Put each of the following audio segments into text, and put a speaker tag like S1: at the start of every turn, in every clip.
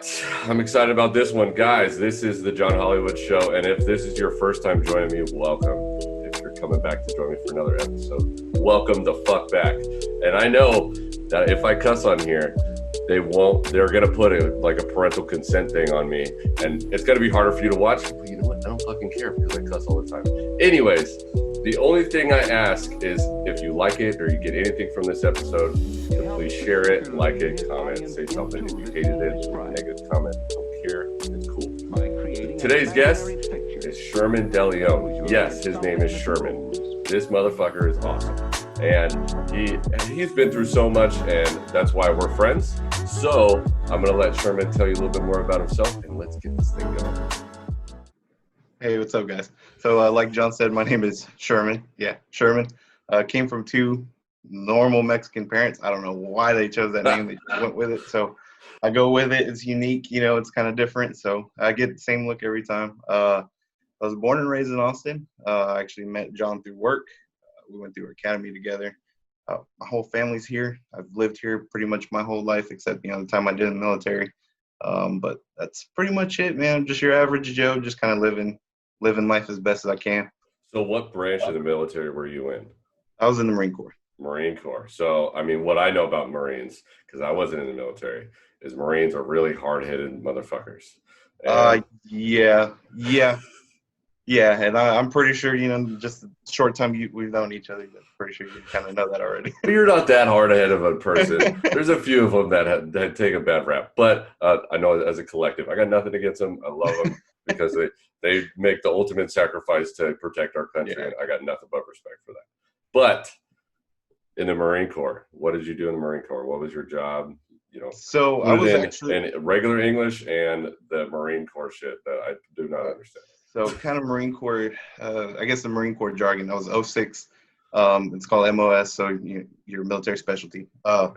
S1: I'm excited about this one. Guys, this is the John Hollywood Show, and if this is your first time joining me, welcome. If you're coming back to join me for another episode, welcome the fuck back. And I know that if I cuss on here, they're gonna put a parental consent thing on me, and it's gonna be harder for you to watch. But you know what? I don't fucking care because I cuss all the time. Anyways, the only thing I ask is if you like it or you get anything from this episode, to please share it, like it, comment, say something. If you hated it, negative comment, don't care. It's cool. Today's guest is Sherman DeLeon. Yes, his name is Sherman. This motherfucker is awesome. And he's been through so much, and that's why we're friends. So I'm going to let Sherman tell you a little bit more about himself, and let's get this thing going.
S2: Hey, what's up, guys? So like John said, my name is Sherman. Yeah, Sherman. Came from two normal Mexican parents. I don't know why they chose that name. They just went with it. So I go with it. It's unique. You know, it's kind of different. So I get the same look every time. I was born and raised in Austin. I actually met John through work. We went through academy together. My whole family's here. I've lived here pretty much my whole life, except, the time I did in the military. But that's pretty much it, man. Just your average Joe, just kind of living life as best as I can.
S1: So what branch of the military were you in?
S2: I was in the Marine Corps.
S1: Marine Corps. So, I mean, what I know about Marines, because I wasn't in the military, is Marines are really hard-headed motherfuckers.
S2: Yeah. And I'm pretty sure, just the short time we've known each other, I'm pretty sure you kind of know that already.
S1: You're not that hard-headed of a person. There's a few of them that take a bad rap. But I know as a collective, I got nothing against them. I love them because they make the ultimate sacrifice to protect our country, and I got nothing but respect for that. But in the Marine Corps, what did you do in the Marine Corps? What was your job?
S2: So I was actually
S1: in regular English and the Marine Corps shit that I do not understand.
S2: So kind of Marine Corps, I guess the Marine Corps jargon, that was 06. It's called MOS, so your military specialty. So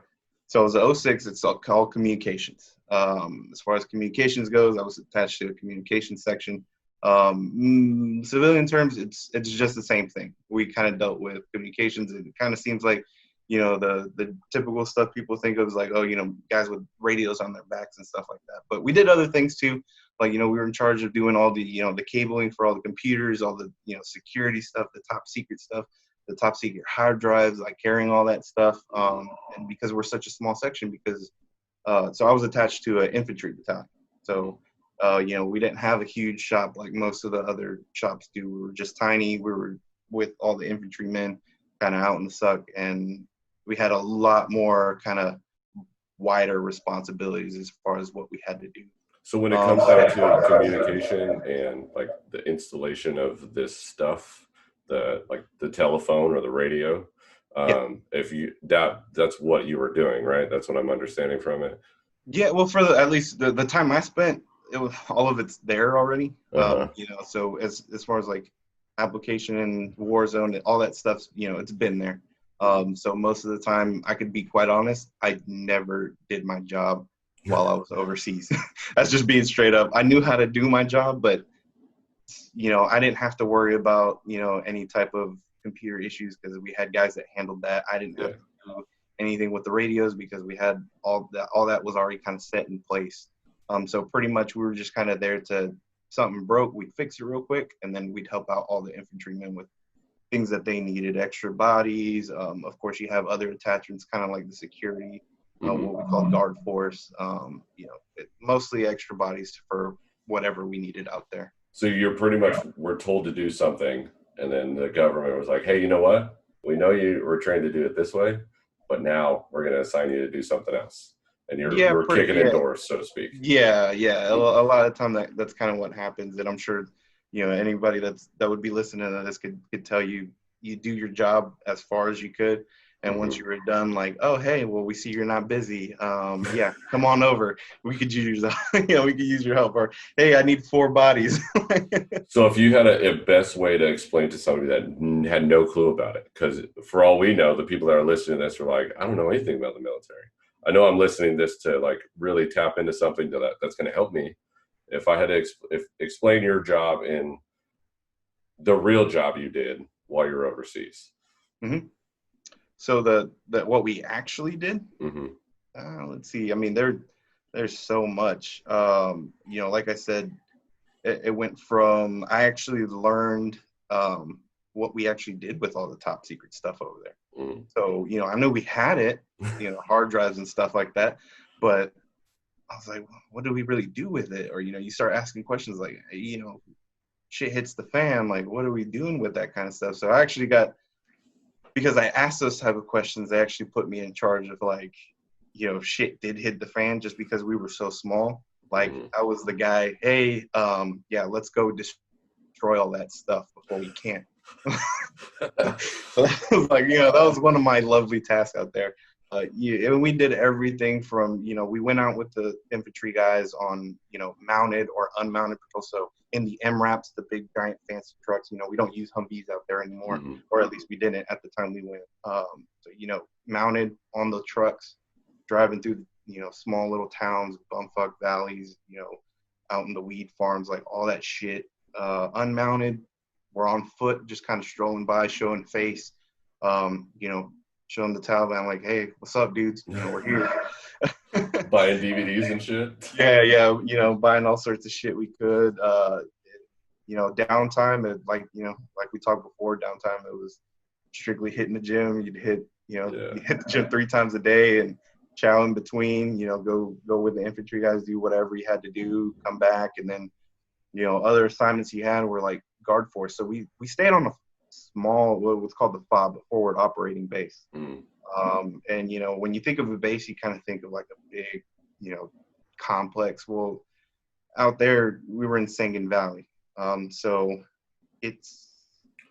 S2: it was 06, it's called communications. As far as communications goes, I was attached to a communications section. Civilian terms, it's just the same thing. We kind of dealt with communications. It kind of seems like, the typical stuff people think of is like, guys with radios on their backs and stuff like that. But we did other things too. Like, we were in charge of doing all the, the cabling for all the computers, all the, security stuff, the top secret stuff, the top secret hard drives, like carrying all that stuff. And because we're such a small section, so I was attached to an infantry battalion. So, we didn't have a huge shop like most of the other shops do. We were just tiny. We were with all the infantrymen kind of out in the suck, and we had a lot more kind of wider responsibilities as far as what we had to do.
S1: So when it comes down to communication and like the installation of this stuff, the telephone or the radio, if that's what you were doing, right? That's what I'm understanding from it.
S2: Yeah, well, for at least the time I spent, it was all of it's there already. So as far as like application and Warzone, all that stuff, it's been there. So most of the time, I could be quite honest, I never did my job while I was overseas. That's just being straight up. I knew how to do my job, but I didn't have to worry about any type of computer issues because we had guys that handled that. I didn't have to do anything with the radios because we had all that was already kind of set in place. So pretty much we were just kind of there to, something broke, we'd fix it real quick, and then we'd help out all the infantrymen with things that they needed, extra bodies. Of course, you have other attachments, kind of like the security, what we call guard force. Mostly extra bodies for whatever we needed out there.
S1: So you're pretty much, we're told to do something, and then the government was like, hey, you know what? We know you were trained to do it this way, but now we're going to assign you to do something else. And you're kicking indoors, so to speak.
S2: Yeah. A lot of time that's kind of what happens. And I'm sure, anybody that would be listening to this could tell you do your job as far as you could. And once you were done, like, oh, hey, well, we see you're not busy. Come on over. We could use, we could use your help. Or, hey, I need 4 bodies.
S1: So if you had a best way to explain to somebody that had no clue about it, because for all we know, the people that are listening to this are like, I don't know anything about the military. I know I'm listening to this to like really tap into something that's going to help me. If I had to explain your job in the real job you did while you were overseas.
S2: Mm-hmm. So the what we actually did, let's see. I mean, There's so much. Like I said, it went from I actually learned what we actually did with all the top secret stuff over there.
S1: Mm.
S2: So, I knew we had it, hard drives and stuff like that, but I was like, what do we really do with it? Or, you start asking questions like, shit hits the fan. Like, what are we doing with that kind of stuff? So I actually because I asked those type of questions, they actually put me in charge of like, if shit did hit the fan just because we were so small. Like I was the guy, hey, yeah, let's go destroy all that stuff before we can't. So that was like, that was one of my lovely tasks out there. And we did everything from, we went out with the infantry guys on, mounted or unmounted patrol. So in the MRAPs, the big giant fancy trucks, we don't use Humvees out there anymore,
S1: Mm-hmm.
S2: or at least we didn't at the time we went. So, mounted on the trucks, driving through, small little towns, bumfuck valleys, out in the weed farms, like all that shit. Unmounted, we're on foot, just kind of strolling by, showing face, showing the Taliban like, hey, what's up, dudes? We're here.
S1: Buying DVDs and shit.
S2: Yeah, buying all sorts of shit we could. Downtime, like we talked before, downtime, it was strictly hitting the gym. You'd hit, you hit the gym 3 times a day and chow in between, go with the infantry guys, do whatever you had to do, come back. And then, other assignments you had were like guard force. So we stayed on a small, what was called the FOB, forward operating base.
S1: Mm.
S2: And, when you think of a base, you kind of think of like a big, complex. Well, out there, we were in Sangin Valley. So it's.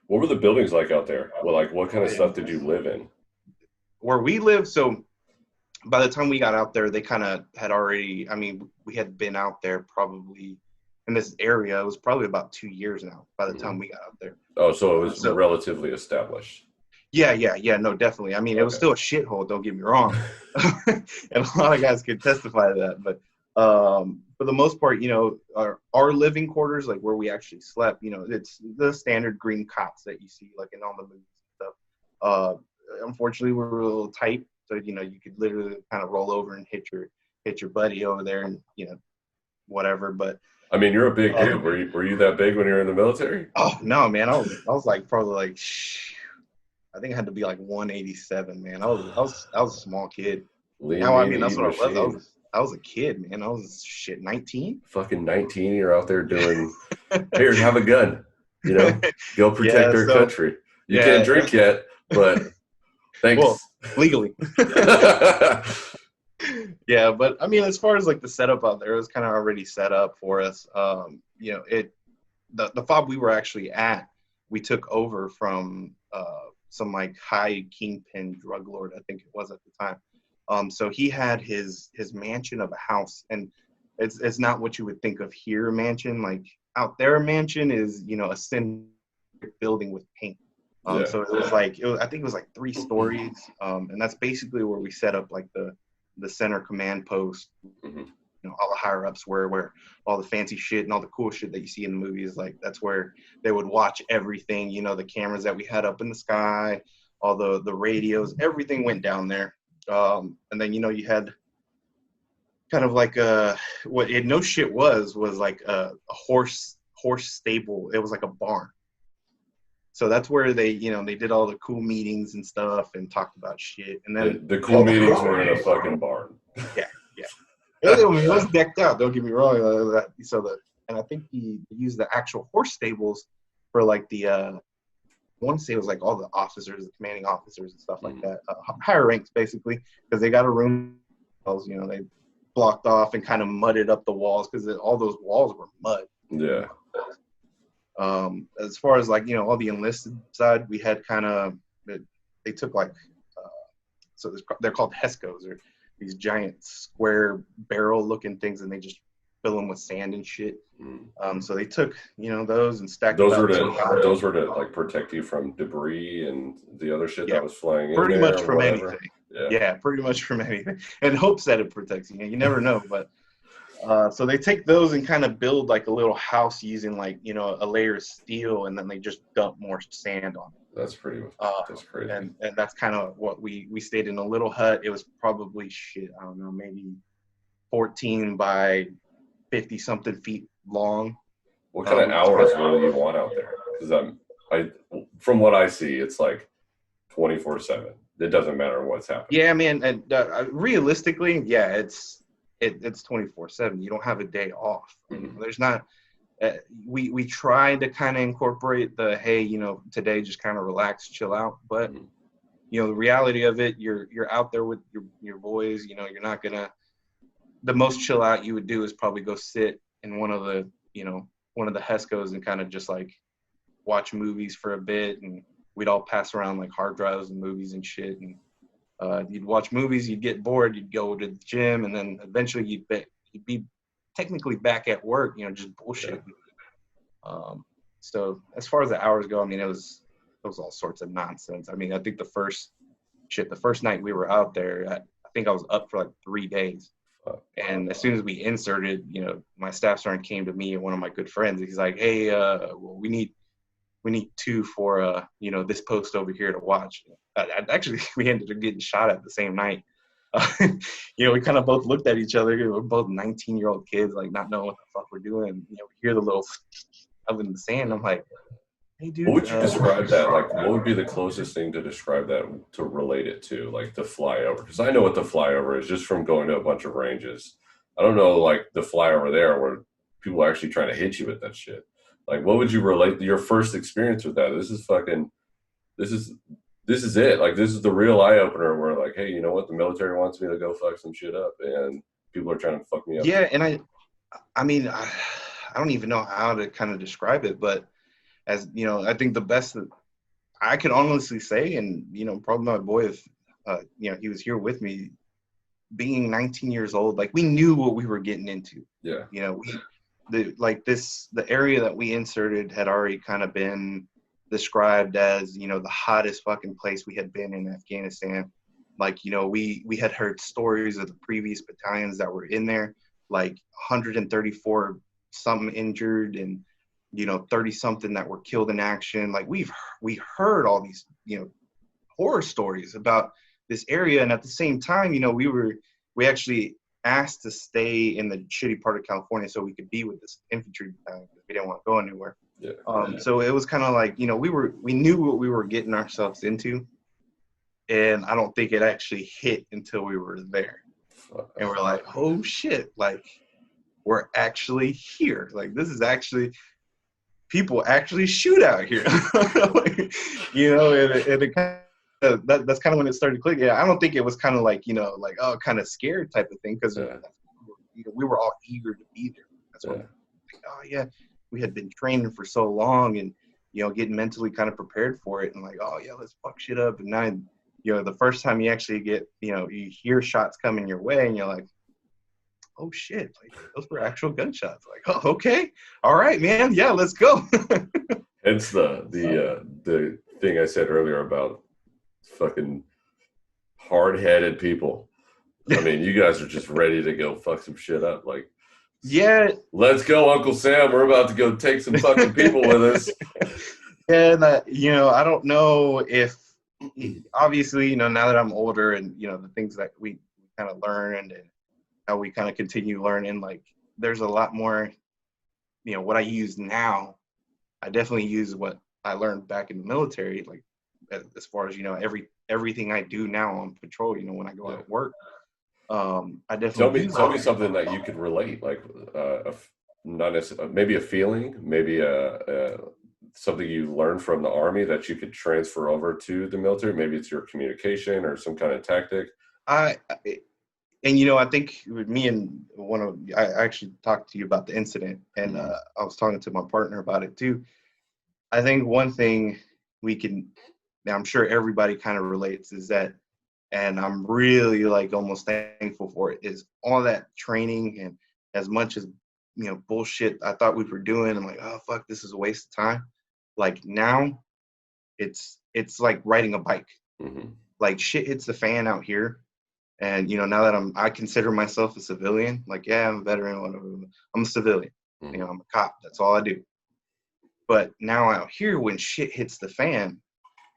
S1: What were the buildings like out there? Well, like what kind of stuff did you live in?
S2: Where we live, so by the time we got out there, they kind of had already, we had been out there probably in this area. It was probably about 2 years now by the time we got out there.
S1: Oh, so it was relatively established.
S2: Yeah, no, definitely. It was still a shithole, don't get me wrong. And a lot of guys could testify to that. But for the most part, our living quarters, like where we actually slept, it's the standard green cots that you see like in all the movies and stuff. Unfortunately, we were a little tight. So, you could literally kind of roll over and hit your buddy over there and, whatever. But
S1: you're a big dude. Were you that big when you were in the military?
S2: Oh no, man. I was like probably like I think I had to be like 187, man. I was a small kid. Now that's what I was. I was a kid, man. I was 19.
S1: Fucking 19. You're out there doing. Here, have a gun. Go protect our country. You can't drink yet, but thanks.
S2: Well, legally. Yeah, but as far as like the setup out there, it was kind of already set up for us. The FOB we were actually at, we took over from some like high kingpin drug lord, I think it was at the time. So he had his mansion of a house, and it's not what you would think of here, a mansion. Like out there, a mansion is a cinder building with paint. So it was like I think it was like 3 stories, and that's basically where we set up like the center command post.
S1: Mm-hmm.
S2: All the higher ups where all the fancy shit and all the cool shit that you see in the movies, like that's where they would watch everything. The cameras that we had up in the sky, all the radios, everything went down there. And then you had kind of like what it no shit was like a horse stable. It was like a barn. So that's where they they did all the cool meetings and stuff and talked about shit. And then
S1: the cool meetings were in a fucking barn.
S2: Yeah. It was decked out. Don't get me wrong. And I think he used the actual horse stables for like I want to say it was like all the officers, the commanding officers and stuff like that, higher ranks basically, because they got a room. They blocked off and kind of mudded up the walls because all those walls were mud.
S1: Yeah.
S2: As far as like all the enlisted side, we had kind of they took like they're called Hescos, or these giant square barrel looking things, and they just fill them with sand and shit. So they took those and stacked
S1: those were to like protect you from debris and the other shit that was flying
S2: pretty
S1: in
S2: much
S1: there,
S2: from anything. Yeah, pretty much from anything, and hopes that it protects you. You never know. But so they take those and kind of build like a little house using like a layer of steel, and then they just dump more sand on it.
S1: That's crazy.
S2: And that's kind of what we stayed in a little hut. It was probably I don't know, maybe 14 by 50 something feet long.
S1: What kind of hours will you want out there? Because from what I see, it's like 24/7. It doesn't matter what's happening.
S2: Yeah, man. And realistically, yeah, it's 24/7. You don't have a day off.
S1: Mm-hmm.
S2: There's not. We try to kind of incorporate the, hey, today just kind of relax, chill out. But
S1: Mm-hmm.
S2: the reality of it, you're out there with your boys. You're not gonna. The most chill out you would do is probably go sit in one of the Hescos and kind of just like watch movies for a bit, and we'd all pass around like hard drives and movies and shit, and you'd watch movies, you'd get bored, you'd go to the gym, and then eventually you'd be technically back at work, just bullshit. So as far as the hours go, I mean, it was all sorts of nonsense. I mean, I think the first night we were out there, I think I was up for like 3 days. And as soon as we inserted, my staff sergeant came to me and one of my good friends. He's like, "Hey, well, we need 2 for this post over here to watch." Actually, we ended up getting shot at the same night. We kind of both looked at each other. We're both 19-year-old kids, like not knowing what the fuck we're doing. We hear the little up in the sand. I'm like, "Hey, dude."
S1: What would you describe that? Like, what would be the closest thing to describe that, to relate it to, like the flyover? Because I know what the flyover is just from going to a bunch of ranges. I don't know, like the flyover there where people are actually trying to hit you with that shit. Like, what would you relate to your first experience with that? This is it. Like, this is the real eye opener where, like, hey, you know what? The military wants me to go fuck some shit up, and people are trying to fuck me up.
S2: Yeah, and I mean, I don't even know how to kind of describe it, but as I think the best that I could honestly say, and probably my boy, if he was here with me, being 19 years old, like we knew what we were getting into.
S1: Yeah.
S2: The area that we inserted had already kind of been described as the hottest fucking place we had been in Afghanistan. Like we had heard stories of the previous battalions that were in there, like 134 something injured and 30 something that were killed in action. Like we heard all these horror stories about this area, and at the same time we actually asked to stay in the shitty part of California so we could be with this infantry battalion because we didn't want to go anywhere.
S1: Yeah.
S2: So it was kind of like we knew what we were getting ourselves into, and I don't think it actually hit until we were there, and we're like, oh shit, like we're actually here. Like this is actually, people actually shoot out here. And it kind of, that's kind of when it started clicking. Yeah, I don't think it was kind of like kind of scared type of thing, because we were all eager to be there. That's what oh yeah, we had been training for so long and getting mentally kind of prepared for it, and like, oh yeah, let's fuck shit up. And now the first time you actually get you hear shots coming your way, and you're like, oh shit, like those were actual gunshots. Like, oh, okay, all right, man, yeah, let's go.
S1: Hence the thing I said earlier about fucking hard-headed people. I mean, you guys are just ready to go fuck some shit up. Like,
S2: yeah,
S1: let's go, Uncle Sam. We're about to go take some fucking people with us.
S2: And I don't know if, obviously, now that I'm older and the things that we kind of learned and how we kind of continue learning, like there's a lot more, what I use now, I definitely use what I learned back in the military, like as far as, everything I do now on patrol, when I go out to work. I definitely
S1: tell me something that you could relate, like not necessarily, maybe a feeling, maybe something you learned from the Army that you could transfer over to the military. Maybe it's your communication or some kind of tactic.
S2: I think with me and I actually talked to you about the incident, and I was talking to my partner about it too. I think one thing I'm sure everybody kind of relates, is that, and I'm really like almost thankful for it, is all that training, and as much as bullshit I thought we were doing, I'm like, oh fuck, this is a waste of time. Like now it's like riding a bike.
S1: Mm-hmm.
S2: Like shit hits the fan out here. And now that I consider myself a civilian, like, yeah, I'm a veteran, whatever. I'm a civilian.
S1: Mm-hmm.
S2: I'm a cop. That's all I do. But now out here, when shit hits the fan,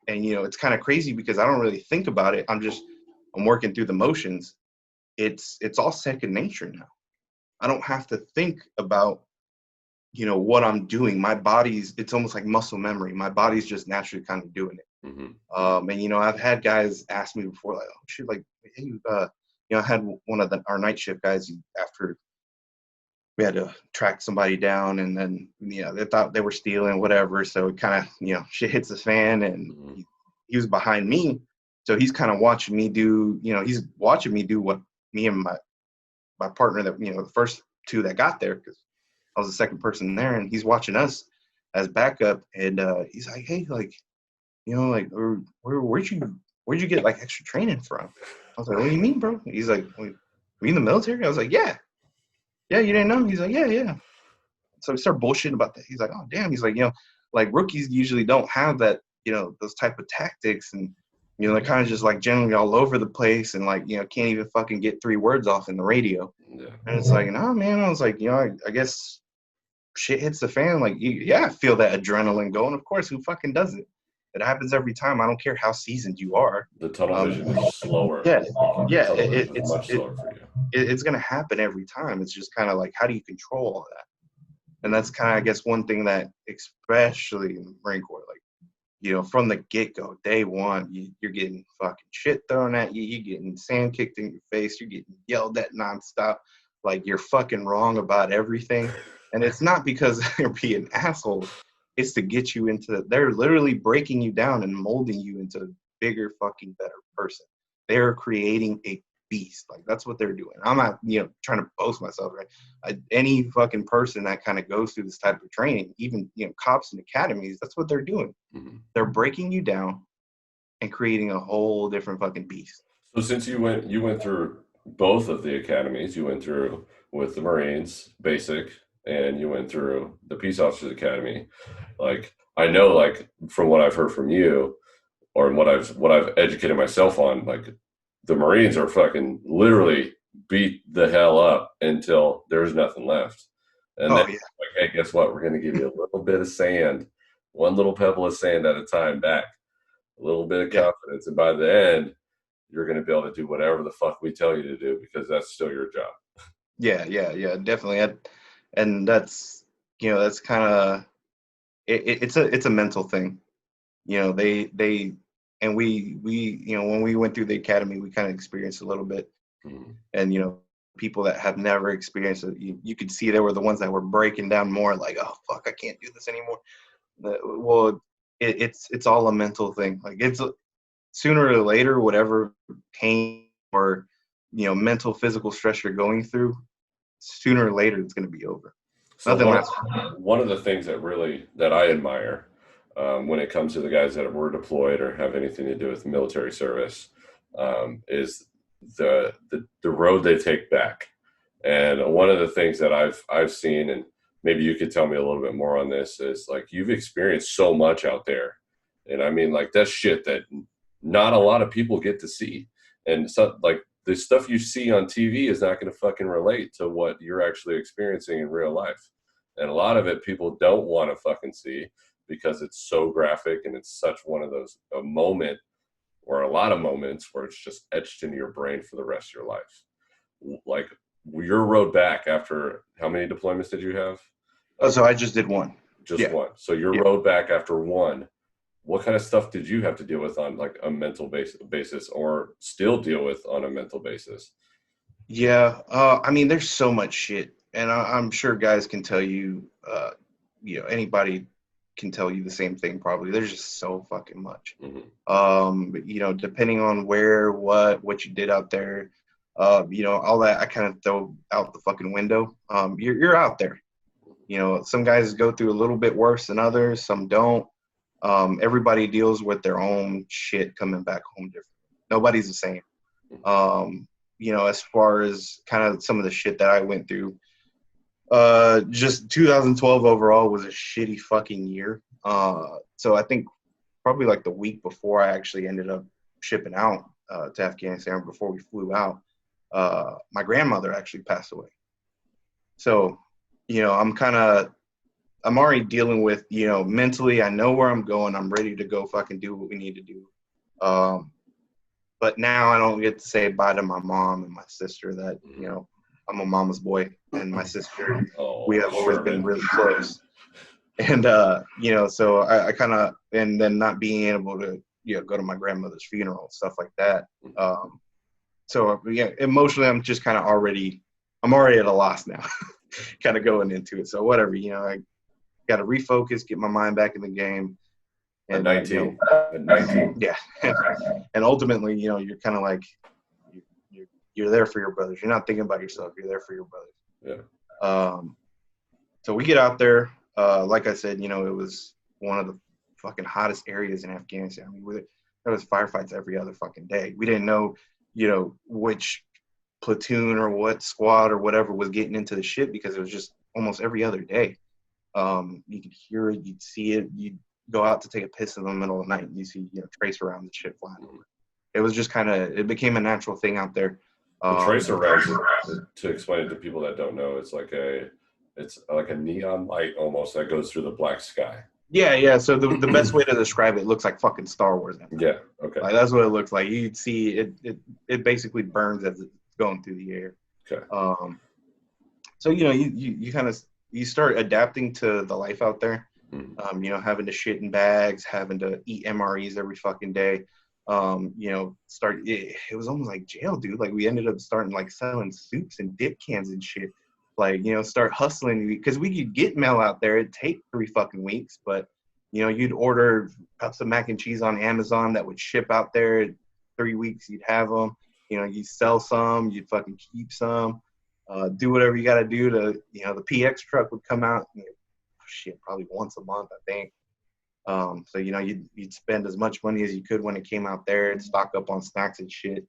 S2: and it's kind of crazy because I don't really think about it. I'm working through the motions. it's all second nature now. I don't have to think about, what I'm doing. My body's, it's almost like muscle memory. My body's just naturally kind of doing it. And I've had guys ask me before, like, oh shit, like, hey, I had one of our night shift guys after we had to track somebody down, and then they thought they were stealing, whatever. So it kind of shit hits the fan, and he was behind me, so he's kind of watching me do, he's watching me do what me and my partner that the first two that got there, because I was the second person there, and he's watching us as backup, and he's like, hey, like, like, where'd you get like extra training from? I was like, what do you mean, bro? He's like, were you in the military? I was like, yeah, you didn't know? He's like, yeah. So we start bullshitting about that. He's like, oh damn. He's like, like rookies usually don't have that, those type of tactics, and they're kind of just like generally all over the place, and like can't even fucking get 3 words off in the radio. Yeah. And it's like, no, man. I was like, I guess shit hits the fan. Like, I feel that adrenaline going. Of course, who fucking doesn't? It happens every time. I don't care how seasoned you are.
S1: The tunnel vision is slower.
S2: Yeah,
S1: it's much slower for you.
S2: It's going to happen every time. It's just kind of like, how do you control all that? And that's kind of, I guess, one thing that, especially in the Marine Corps, like, from the get-go, day one, you're getting fucking shit thrown at you. You're getting sand kicked in your face. You're getting yelled at nonstop. Like, you're fucking wrong about everything. And it's not because they're being assholes. It's to get you they're literally breaking you down and molding you into a bigger, fucking better person. They're creating a beast. Like, that's what they're doing. I'm not, trying to boast myself, right? Any fucking person that kind of goes through this type of training, even, cops and academies, that's what they're doing. They're breaking you down and creating a whole different fucking beast.
S1: So since you went through both of the academies, you went through with the Marines, basic, and you went through the Peace Officers Academy. Like, I know, like, from what I've heard from you, or what I've educated myself on, like, the Marines are fucking literally beat the hell up until there's nothing left. And then, like, hey, guess what? We're going to give you a little bit of sand, one little pebble of sand at a time back, a little bit of confidence. And by the end, you're going to be able to do whatever the fuck we tell you to do, because that's still your job.
S2: Yeah, definitely. And that's, that's kind of, it's a mental thing. And we when we went through the academy, we kind of experienced a little bit. And, people that have never experienced it, you could see they were the ones that were breaking down more, like, oh, fuck, I can't do this anymore. Well, it's all a mental thing. Like, it's sooner or later, whatever pain or, mental, physical stress you're going through, sooner or later, it's going to be over.
S1: So one of the things that I admire when it comes to the guys that were deployed or have anything to do with military service is the road they take back. And one of the things that I've seen, and maybe you could tell me a little bit more on this, is like, you've experienced so much out there. And I mean, like, that's shit that not a lot of people get to see. And so, like, the stuff you see on TV is not going to fucking relate to what you're actually experiencing in real life. And a lot of it people don't want to fucking see, because it's so graphic, and it's such one of those, a moment or a lot of moments where it's just etched into your brain for the rest of your life. Like, your road back after, how many deployments did you have?
S2: So I just did one.
S1: One. So your road back after one, what kind of stuff did you have to deal with on, like, a mental basis, or still deal with on a mental basis?
S2: Yeah. I mean, there's so much shit, and I'm sure guys can tell you, anybody can tell you the same thing probably. There's just so fucking much. But, depending on where, what you did out there, all that I kind of throw out the fucking window. You're out there. Some guys go through a little bit worse than others, some don't. Everybody deals with their own shit coming back home different. Nobody's the same. As far as kind of some of the shit that I went through, just 2012 overall was a shitty fucking year. So I think probably like the week before I actually ended up shipping out to Afghanistan, before we flew out, my grandmother actually passed away. So, I'm already dealing with, mentally, I know where I'm going. I'm ready to go fucking do what we need to do. but now I don't get to say bye to my mom and my sister that, you know, I'm a mama's boy, and my sister, we have always been really close. And, you know, so I kind of, and then not being able to, you know, go to my grandmother's funeral, stuff like that. So, yeah, emotionally, I'm just kind of I'm already at a loss now, kind of going into it. So, whatever, you know, I got to refocus, get my mind back in the game.
S1: And
S2: And,
S1: 19.
S2: you know,
S1: 19.
S2: yeah. And ultimately, you know, you're kind of like, you're there for your brothers. You're not thinking about yourself. You're there for your brothers.
S1: Yeah.
S2: So we get out there. Like I said, you know, it was one of the fucking hottest areas in Afghanistan. I mean, there was firefights every other fucking day. We didn't know, you know, which platoon or what squad or whatever was getting into the shit because it was just almost every other day. You could hear it, you'd see it, you'd go out to take a piss in the middle of the night and you see, you know, tracer rounds and shit flying over. It was just kind of, it became a natural thing out there.
S1: The tracer rounds, to explain it to people that don't know, it's like a neon light almost that goes through the black sky.
S2: Yeah. So the best way to describe it looks like fucking Star Wars.
S1: Yeah. Okay.
S2: Like that's what it looks like. You'd see it basically burns as it's going through the air.
S1: Okay.
S2: So you know you kind of you start adapting to the life out there. You know, having to shit in bags, having to eat MREs every fucking day. You know, it was almost like jail, dude. Like we ended up starting like selling soups and dip cans and shit. Like, you know, start hustling because we could get mail out there. It'd take 3 fucking weeks, but you know, you'd order cups of mac and cheese on Amazon that would ship out there. 3 weeks, you'd have them. You know, you sell some, you'd fucking keep some. Do whatever you got to do to, you know, the PX truck would come out, you know, shit, probably once a month, I think. So, you know, you'd spend as much money as you could when it came out there and stock up on snacks and shit.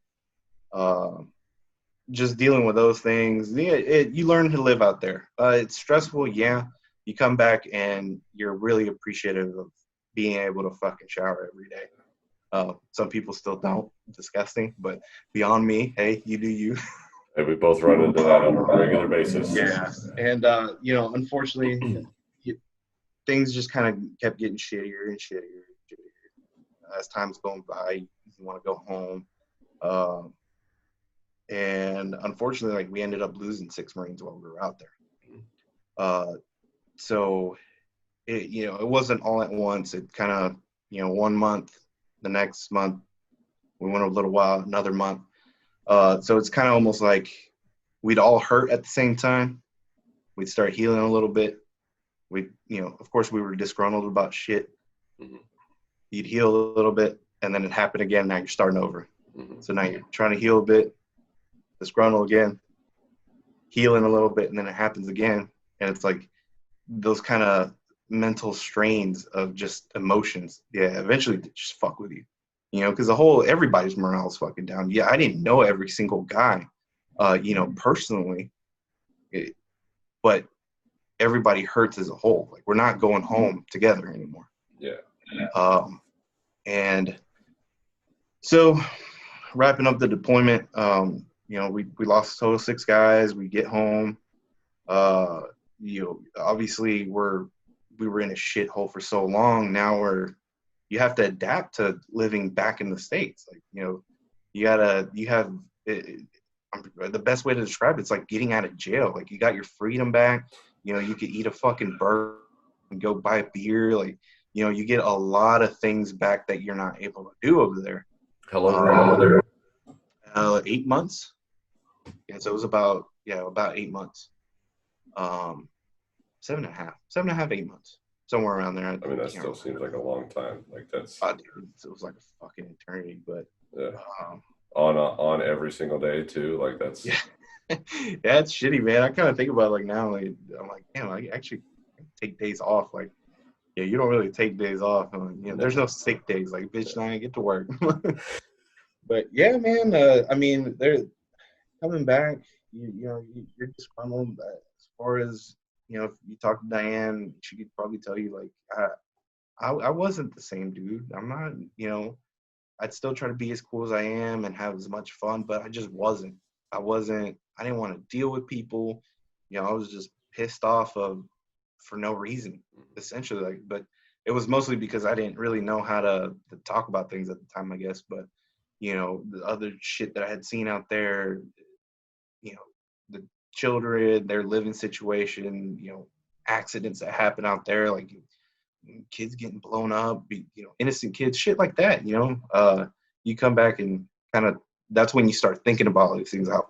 S2: Just dealing with those things, you learn to live out there. It's stressful, yeah. You come back and you're really appreciative of being able to fucking shower every day. Some people still don't. Disgusting, but beyond me, hey, you do you.
S1: And we both run into that on a regular basis.
S2: Yeah, and you know, unfortunately, things just kind of kept getting shittier and shittier and shittier. As time's going by, you want to go home. And unfortunately, like we ended up losing 6 Marines while we were out there. So it, you know, it wasn't all at once. It kind of, you know, 1 month, the next month, we went a little while, another month. So it's kind of almost like we'd all hurt at the same time. We'd start healing a little bit. We, you know, of course we were disgruntled about shit. You'd heal a little bit and then it happened again. Now you're starting over. So now you're trying to heal a bit, disgruntled again, healing a little bit, and then it happens again. And it's like those kind of mental strains of just emotions. Yeah, eventually they just fuck with you. You know, because everybody's morale is fucking down. Yeah, I didn't know every single guy, you know, personally, but everybody hurts as a whole. Like we're not going home together anymore.
S1: Yeah.
S2: And so wrapping up the deployment, you know, we lost a total of 6 guys. We get home. You know, obviously we were in a shithole for so long. Now you have to adapt to living back in the States. Like, you know, the best way to describe it's like getting out of jail. Like you got your freedom back. You know, you could eat a fucking burger and go buy a beer. Like, you know, you get a lot of things back that you're not able to do over there.
S1: How long were you over
S2: there? 8 months. Yeah, so it was about 8 months. 7.5, 8 months, somewhere around there.
S1: I mean, that still seems like a long time. Like that's.
S2: Dude, it was like a fucking eternity, but
S1: yeah. On every single day too. Like that's.
S2: Yeah, yeah, it's shitty, man. I kind of think about it like now. Like I'm like, damn, I actually take days off. Like, yeah, you don't really take days off. You know, there's no sick days. Like, bitch, now I get to work. But yeah, man. I mean, they're coming back. You're disgruntled. As far as, you know, if you talk to Diane, she could probably tell you, like, I wasn't the same dude. I'm not, you know, I'd still try to be as cool as I am and have as much fun, but I just wasn't. I didn't want to deal with people. You know, I was just pissed off for no reason, essentially. But it was mostly because I didn't really know how to talk about things at the time, I guess. But, the other shit that I had seen out there, the children, their living situation, accidents that happen out there, like kids getting blown up, innocent kids, shit like that, you come back and kind of, that's when you start thinking about all these things, how,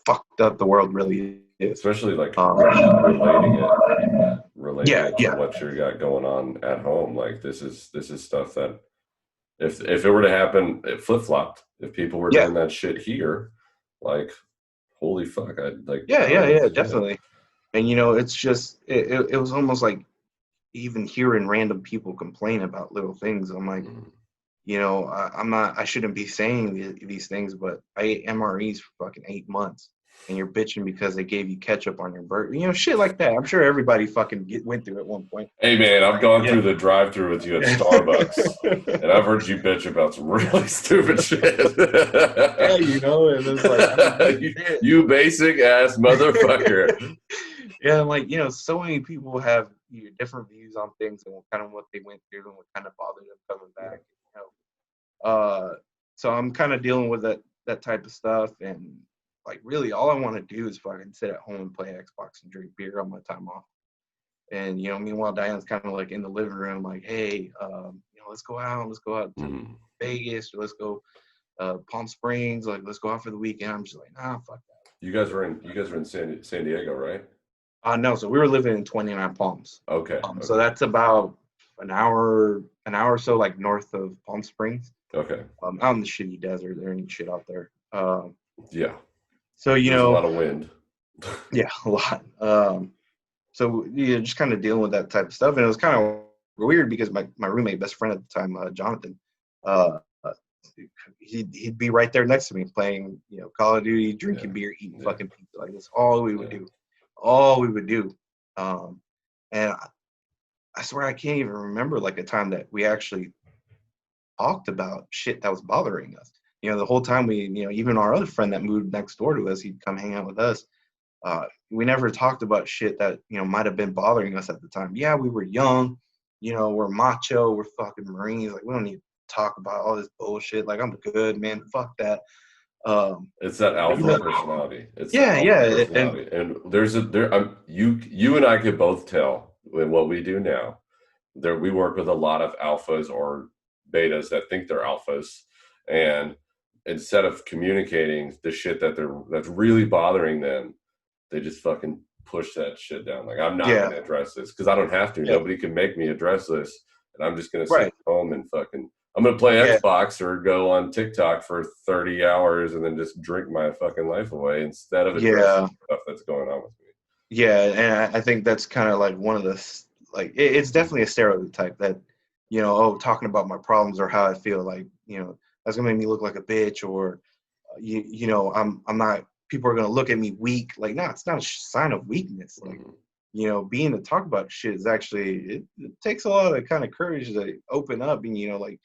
S2: fucked up the world really is.
S1: Especially like
S2: Um,
S1: relating
S2: yeah,
S1: it to
S2: yeah,
S1: what you got going on at home. Like this is stuff that if it were to happen, it flip flopped. If people were
S2: yeah,
S1: doing that shit here, like holy fuck,
S2: yeah,
S1: I don't
S2: yeah,
S1: know what
S2: yeah,
S1: to do.
S2: definitely. And it's just it was almost like even hearing random people complain about little things. I'm like,
S1: Mm.
S2: I shouldn't be saying these things, but I ate MREs for fucking 8 months, and you're bitching because they gave you ketchup on your burger, shit like that. I'm sure everybody fucking went through at one point.
S1: Hey man, I've gone
S2: Yeah.
S1: through the drive-through with you at Starbucks, and I've heard you bitch about some really stupid shit.
S2: Yeah, and it's like, I mean,
S1: you basic ass motherfucker.
S2: yeah, I'm like, so many people have different views on things and kind of what they went through and what kind of bothered them coming back. So I'm kind of dealing with that type of stuff, and like really all I want to do is fucking sit at home and play Xbox and drink beer on my time off. And meanwhile Diane's kind of like in the living room, like, hey, let's go out to
S1: Mm.
S2: Vegas, or let's go Palm Springs, like let's go out for the weekend. I'm just like, nah, fuck that.
S1: You guys were in San Diego, right?
S2: No, so we were living in 29 Palms.
S1: Okay.
S2: So that's about an hour or so, like north of Palm Springs.
S1: Okay.
S2: Out in the shitty desert, there ain't shit out there.
S1: Yeah.
S2: So
S1: There's a lot of wind.
S2: yeah, a lot. So just kind of dealing with that type of stuff, and it was kind of weird because my roommate, best friend at the time, Jonathan, uh, he'd be right there next to me playing, Call of Duty, drinking beer, eating fucking pizza. Like that's all we would do, all we would do. And I swear I can't even remember like a time that we actually talked about shit that was bothering us. The whole time even our other friend that moved next door to us, he'd come hang out with us. We never talked about shit that, might have been bothering us at the time. Yeah, we were young, we're macho, we're fucking Marines. Like, we don't need to talk about all this bullshit. Like, I'm good, man. Fuck that.
S1: It's that alpha personality. It's the alpha personality. And you and I could both tell in what we do now. We work with a lot of alphas or betas that think they're alphas, and instead of communicating the shit that's really bothering them, they just fucking push that shit down. Like, I'm not going to address this because I don't have to. Nobody can make me address this, and I'm just going to sit home and I'm going to play Xbox or go on TikTok for 30 hours and then just drink my fucking life away instead of addressing stuff that's going on with me.
S2: Yeah, and I think that's kind of like one of the, like, it's definitely a stereotype that, talking about my problems or how I feel, like, that's gonna make me look like a bitch, or, I'm not, people are gonna look at me weak. Like, no, it's not a sign of weakness. Like, being to talk about shit is actually, it takes a lot of kind of courage to open up, and, like,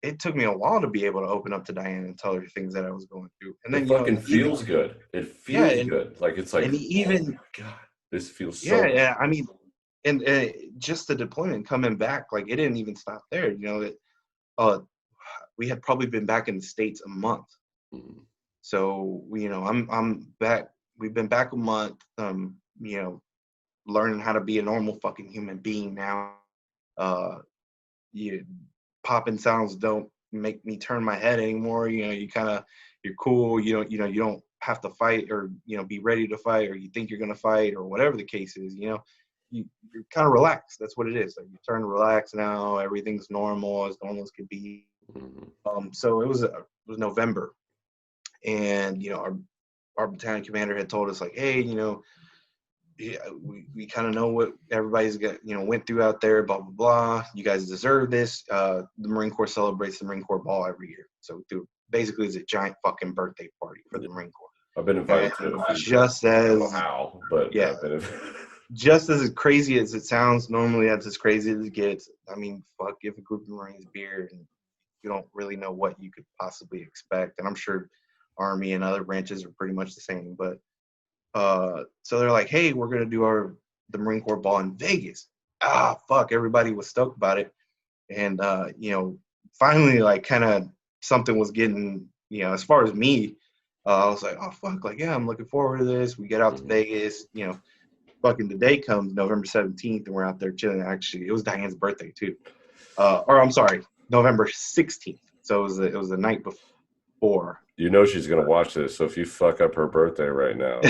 S2: it took me a while to be able to open up to Diane and tell her things that I was going through. And then,
S1: it fucking feels good. It feels good. Like, it's like,
S2: and even,
S1: oh my God, this feels so
S2: yeah,
S1: good.
S2: yeah. I mean, and just the deployment coming back, like, it didn't even stop there. We had probably been back in the States a month.
S1: Mm-hmm.
S2: So, I'm back. We've been back a month, learning how to be a normal fucking human being now. You popping sounds don't make me turn my head anymore. You're cool. You don't have to fight, or, be ready to fight, or you think you're going to fight, or whatever the case is, you're kind of relaxed. That's what it is. Like, you turn to relax now. Everything's normal as could be.
S1: Mm-hmm.
S2: So it was November, and, our battalion commander had told us, like, hey, yeah, we kind of know what everybody's got, went through out there, blah, blah, blah. You guys deserve this. The Marine Corps celebrates the Marine Corps Ball every year. So basically it's a giant fucking birthday party for the Marine Corps.
S1: I've been invited to it a few
S2: just
S1: times.
S2: as,
S1: I don't know how, but
S2: yeah,
S1: I've been
S2: just as crazy as it sounds, normally that's as crazy as it gets. I mean, fuck, give a group of Marines beer and you don't really know what you could possibly expect. And I'm sure Army and other branches are pretty much the same, but so they're like, hey, we're gonna do the Marine Corps Ball in Vegas. Fuck, everybody was stoked about it. And finally, like, kind of something was getting, as far as me, I was like, oh fuck, like yeah, I'm looking forward to this. We get out to Vegas, fucking the day comes November 17th, and we're out there chilling. Actually, it was Diane's birthday too, or I'm sorry, November 16th. So it was the night before.
S1: She's gonna watch this, so if you fuck up her birthday right now,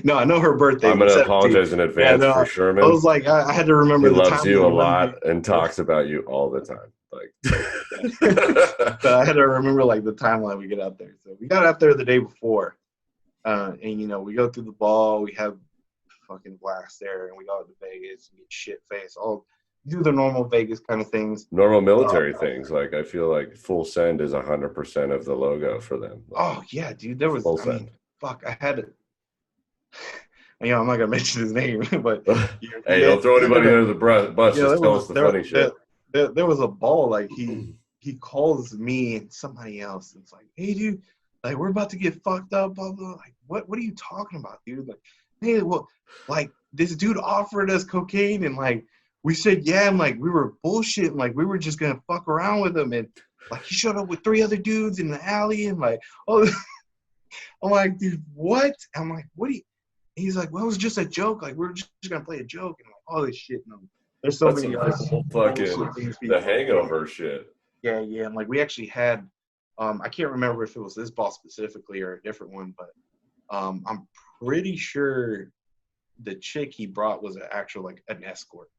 S2: no, I know her birthday.
S1: I'm gonna apologize in advance for Sherman.
S2: I was like, I had to remember
S1: he
S2: the
S1: loves
S2: time
S1: you a lot and talks about you all the time.
S2: Like, so I had to remember like the timeline we get out there. So we got out there the day before, and we go through the ball. We have fucking blast there, and we go to Vegas and get shit faced. All do the normal Vegas kind of things.
S1: Normal military things. Like I feel like Full Send is 100% of the logo for them.
S2: Oh yeah, dude. There was
S1: Full Send.
S2: Fuck, I had it. I'm not gonna mention his name, but
S1: hey, don't throw anybody under the bus. Just tell us the funny shit.
S2: There was a ball like he calls me and somebody else. It's like, hey, dude, like we're about to get fucked up, blah blah. Like, what are you talking about, dude? Like, hey, well, like this dude offered us cocaine and like we said yeah, and like we were bullshitting, like we were just gonna fuck around with him, and like he showed up with 3 other dudes in the alley, and like, oh, I'm like, dude, what? I'm like, what do you? He's like, well, it was just a joke. Like, we're just gonna play a joke and like all this shit. And there's so many
S1: fucking the Hangover shit.
S2: Yeah, yeah. And like we actually had, I can't remember if it was this ball specifically or a different one, but I'm pretty sure the chick he brought was an escort.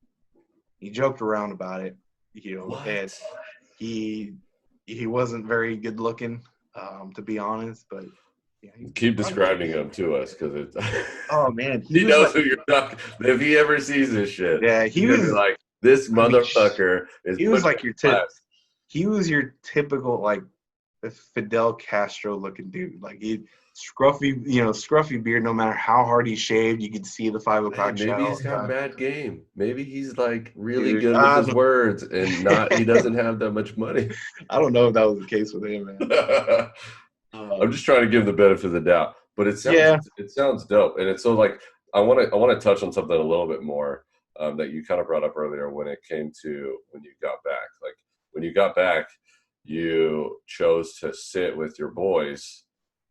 S2: He joked around about it, and he wasn't very good looking, to be honest, but. Yeah,
S1: keep describing him to us because it's.
S2: Oh man,
S1: he knows who you're talking. If he ever sees this shit,
S2: yeah, he was
S1: like this motherfucker is.
S2: He was like he was your typical like Fidel Castro looking dude. Like he scruffy beard. No matter how hard he shaved, you could see the 5 o'clock shadow.
S1: Maybe he's got bad game. Maybe he's like really good with his words and he doesn't have that much money.
S2: I don't know if that was the case with him, man.
S1: I'm just trying to give the benefit of the doubt, but it sounds dope, and it's so like I want to touch on something a little bit more that you kind of brought up earlier when it came to when you got back. Like when you got back, you chose to sit with your boys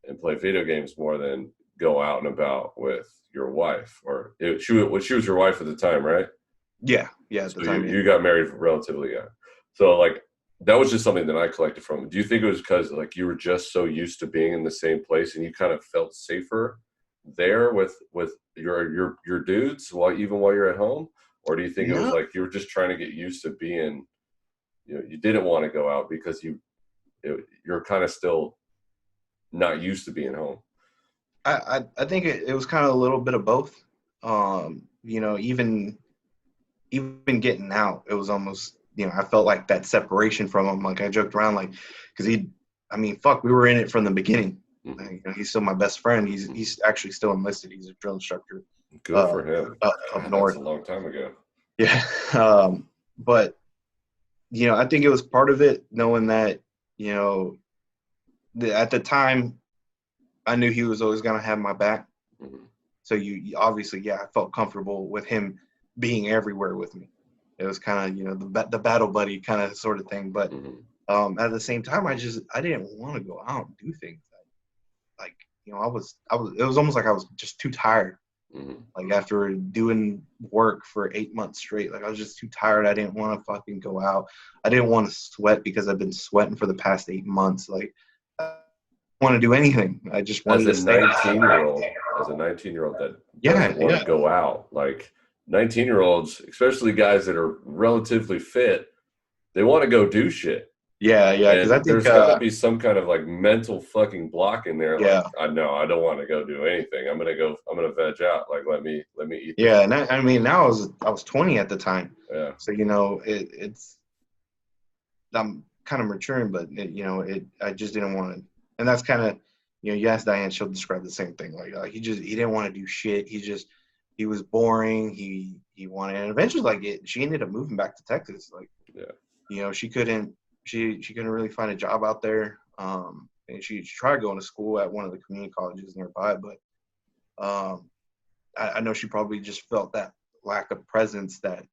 S1: and play video games more than go out and about with your wife, she was your wife at the time, right?
S2: Yeah. At the time,
S1: you got married relatively young, so like. That was just something that I collected from. Do you think it was because like you were just so used to being in the same place and you kind of felt safer there with your dudes while you're at home, or do you think it was like you were just trying to get used to being, you didn't want to go out because you're kind of still not used to being home?
S2: I think it was kind of a little bit of both. Even getting out, it was almost. I felt like that separation from him. Like I joked around, like, because we were in it from the beginning.
S1: Mm-hmm.
S2: He's still my best friend. He's actually still enlisted. He's a drill instructor.
S1: Good for him.
S2: Up north.
S1: That's a long time ago.
S2: Yeah, but I think it was part of it, knowing that at the time, I knew he was always gonna have my back.
S1: Mm-hmm.
S2: So you obviously, I felt comfortable with him being everywhere with me. It was kind of, the battle buddy kind of sort of thing. But at the same time, I didn't want to go out and do things. It was almost like I was just too tired.
S1: Mm-hmm.
S2: Like after doing work for 8 months straight, like I was just too tired. I didn't want to fucking go out. I didn't want to sweat because I've been sweating for the past 8 months. Like I don't want to do anything. I just wanted to stay.
S1: As a 19-year-old that doesn't want to go out, like 19-year-olds, especially guys that are relatively fit, they want to go do shit.
S2: Yeah, because I think
S1: there's got to be some kind of like mental fucking block in there.
S2: Yeah,
S1: like, I don't want to go do anything. I'm gonna veg out. Like let me eat.
S2: Yeah, and now I was 20 at the time.
S1: Yeah.
S2: So it's I'm kind of maturing, but I just didn't want to, and that's kind of you ask Diane, she'll describe the same thing. Like he didn't want to do shit. He was boring. He wanted, and eventually, she ended up moving back to Texas. Like, she couldn't really find a job out there. And she tried going to school at one of the community colleges nearby, but I know she probably just felt that lack of presence, that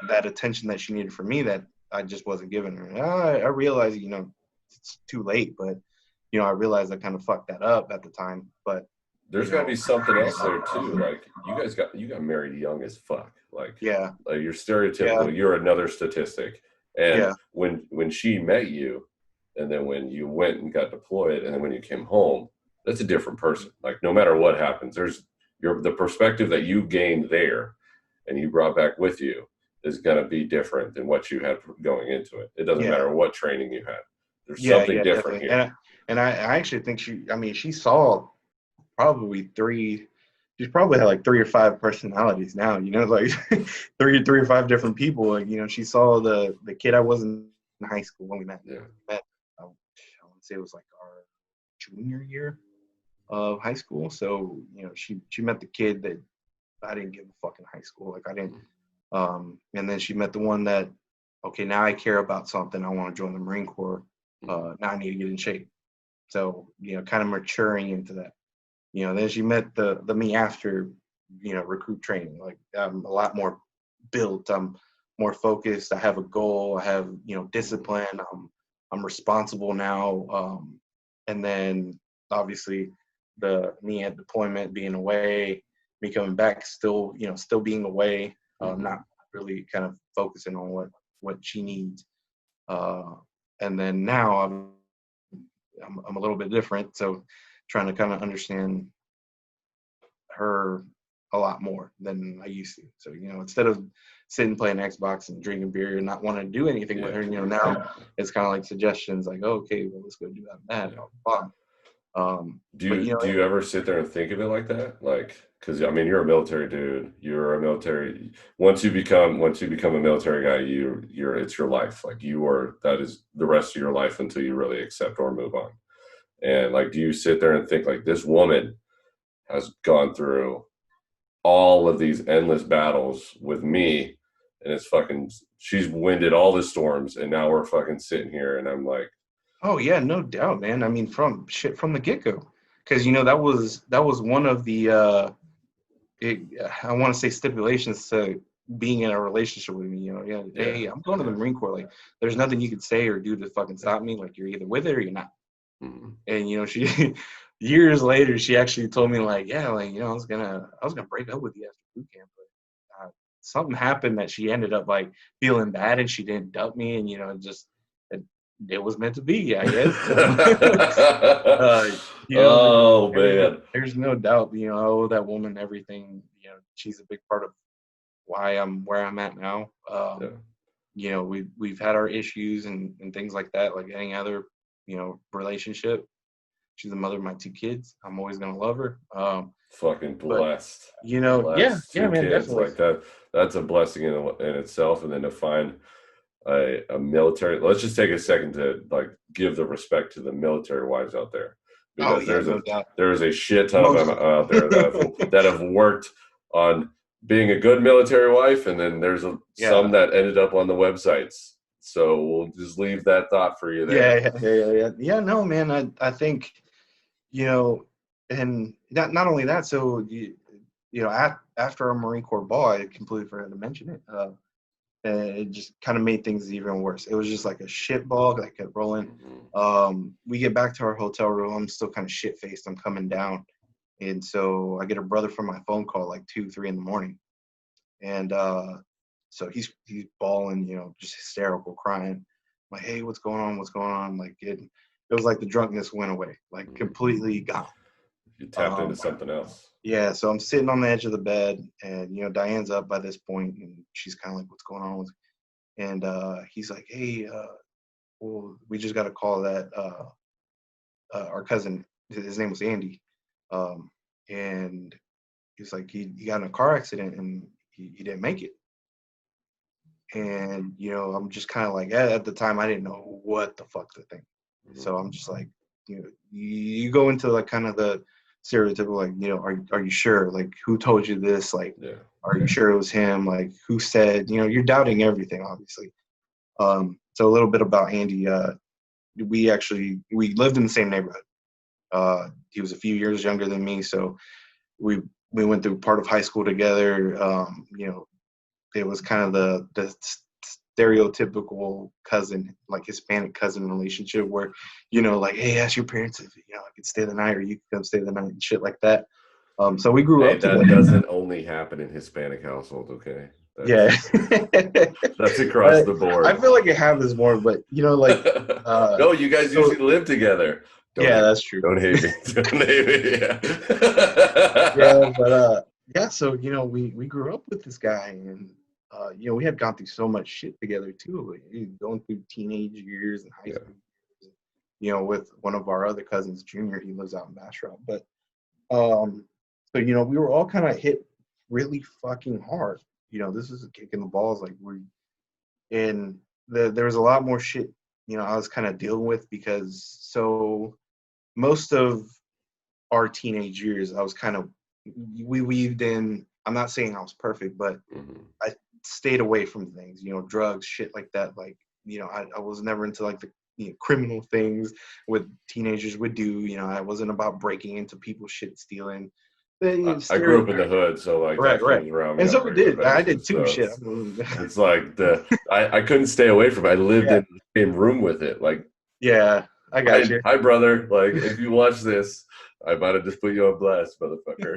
S2: attention that she needed from me that I just wasn't giving her. And I realized, it's too late. But I realized I kind of fucked that up at the time. But
S1: There's got to be something else there too. Like you got married young as fuck.
S2: yeah,
S1: Like you're
S2: yeah,
S1: stereotypical. You're another statistic. And
S2: yeah,
S1: when she met you, and then when you went and got deployed, and then when you came home, that's a different person. Like no matter what happens, there's the perspective that you gained there, and you brought back with you is going to be different than what you had going into it. It doesn't
S2: yeah,
S1: matter what training you had. There's
S2: yeah,
S1: something
S2: yeah,
S1: different
S2: definitely.
S1: here.
S2: And I actually think she saw probably three. She's probably had like 3 or 5 personalities now. Like three or five different people. Like she saw the kid I was in high school when we met.
S1: Yeah.
S2: I want to say it was like our junior year of high school. So she met the kid that I didn't give a fuck in high school. Like I didn't. And then she met the one that, okay, now I care about something. I want to join the Marine Corps. Now I need to get in shape. So kind of maturing into that. Then she met the me after recruit training. Like I'm a lot more built. I'm more focused. I have a goal. I have discipline. I'm responsible now. And then obviously the me at deployment, being away, me coming back, still still being away, not really kind of focusing on what she needs. And then now I'm a little bit different, so trying to kind of understand her a lot more than I used to. So instead of sitting playing Xbox and drinking beer and not wanting to do anything with her, now it's kind of like suggestions, like, oh, okay, well, let's go do that, blah, blah, blah. But
S1: Do you ever sit there and think of it like that? Like, because I mean, you're a military dude. You're a military. Once you become a military guy, you're it's your life. Like that is the rest of your life until you really accept or move on. And like, do you sit there and think like this woman has gone through all of these endless battles with me, and she's winded all the storms, and now we're fucking sitting here, and I'm like,
S2: oh yeah, no doubt, man. I mean, from the get go, because that was one of the I want to say stipulations to being in a relationship with me. Yeah,
S1: yeah.
S2: hey, I'm going to the Marine Corps. Like, there's nothing you can say or do to fucking stop me. Like, you're either with it or you're not.
S1: Mm-hmm.
S2: And she years later, she actually told me, like, yeah, like I was gonna break up with you after boot camp, but something happened that she ended up like feeling bad, and she didn't dump me, and it, it was meant to be, I guess. uh,
S1: Oh
S2: there's
S1: man.
S2: there's no doubt, I owe that woman everything. She's a big part of why I'm where I'm at now. We've had our issues and things like that, like any other relationship. She's the mother of my 2 kids. I'm always gonna love her.
S1: Fucking
S2: But
S1: blessed.
S2: yeah,
S1: Blessed.
S2: yeah,
S1: Two
S2: man,
S1: kids
S2: definitely.
S1: like that. That's a blessing in itself. And then to find a military, let's just take a second to like give the respect to the military wives out there,
S2: Oh
S1: because
S2: yeah, no doubt.
S1: there is a shit ton of
S2: Most
S1: them
S2: of them.
S1: out there that have worked on being a good military wife, and then there's
S2: Yeah,
S1: some that ended up on the websites. So we'll just leave that thought for you
S2: yeah,
S1: there.
S2: yeah, yeah, yeah, yeah. Yeah, no, man. I think and not only that. So after our Marine Corps ball, I completely forgot to mention it. And it just kind of made things even worse. It was just like a shit ball that kept rolling.
S1: Mm-hmm.
S2: We get back to our hotel room. I'm still kind of shit faced. I'm coming down, and so I get a brother from my phone call like 2, 3 in the morning, and so he's bawling, just hysterical, crying. I'm like, hey, what's going on? What's going on? Like it was like the drunkenness went away, like completely gone.
S1: You tapped into
S2: Um,
S1: something else.
S2: yeah, so I'm sitting on the edge of the bed, and Diane's up by this point, and she's kind of like, what's going on? And he's like, hey, well, we just got a call that our cousin, his name was Andy, and he's like, he got in a car accident and he didn't make it. And I'm just kind of like, at the time I didn't know what the fuck to think. So I'm just like, you go into like kind of the stereotypical, like, are you sure? Like, who told you this? Like,
S1: Yeah.
S2: are you sure it was him? Like, who said? You're doubting everything, obviously. So a little bit about Andy. We lived in the same neighborhood. He was a few years younger than me, so we went through part of high school together. It was kind of the stereotypical cousin, like Hispanic cousin relationship where, like, hey, ask your parents if, I could stay the night or you could come stay the night and shit like that. So we grew
S1: Hey,
S2: up
S1: that
S2: together.
S1: doesn't only happen in Hispanic household, okay?
S2: Yeah.
S1: That's across the
S2: I
S1: board.
S2: feel like it happens more, but,
S1: No, you guys
S2: so
S1: usually live together. Don't
S2: yeah,
S1: hate me.
S2: that's true.
S1: Don't hate me. Don't hate me.
S2: Yeah,
S1: Yeah.
S2: but yeah, so we grew up with this guy, and we had gone through so much shit together too, like, going through teenage years and high
S1: Yeah.
S2: school years, with one of our other cousins, Junior. He lives out in Bastrop, but um, so we were all kind of hit really fucking hard. This is a kick in the balls, like and there was a lot more shit. I was kind of dealing with because so most of our teenage years, I was kind of we weaved in. I'm not saying I was perfect, but
S1: Mhm.
S2: I stayed away from things, drugs, shit like that. Like, I was never into like the criminal things what teenagers would do. I wasn't about breaking into people's shit, stealing.
S1: I grew up in the hood, so like
S2: Right,
S1: that
S2: right.
S1: comes around me
S2: And
S1: on
S2: so
S1: a
S2: we
S1: regular
S2: did. I did
S1: basis.
S2: too.
S1: So
S2: Shit.
S1: it's like I couldn't stay away from it. I lived
S2: Yeah,
S1: in the same room with it. Like,
S2: yeah. I got you.
S1: hi brother. Like, if you watch this, I might have just put you on blast, motherfucker.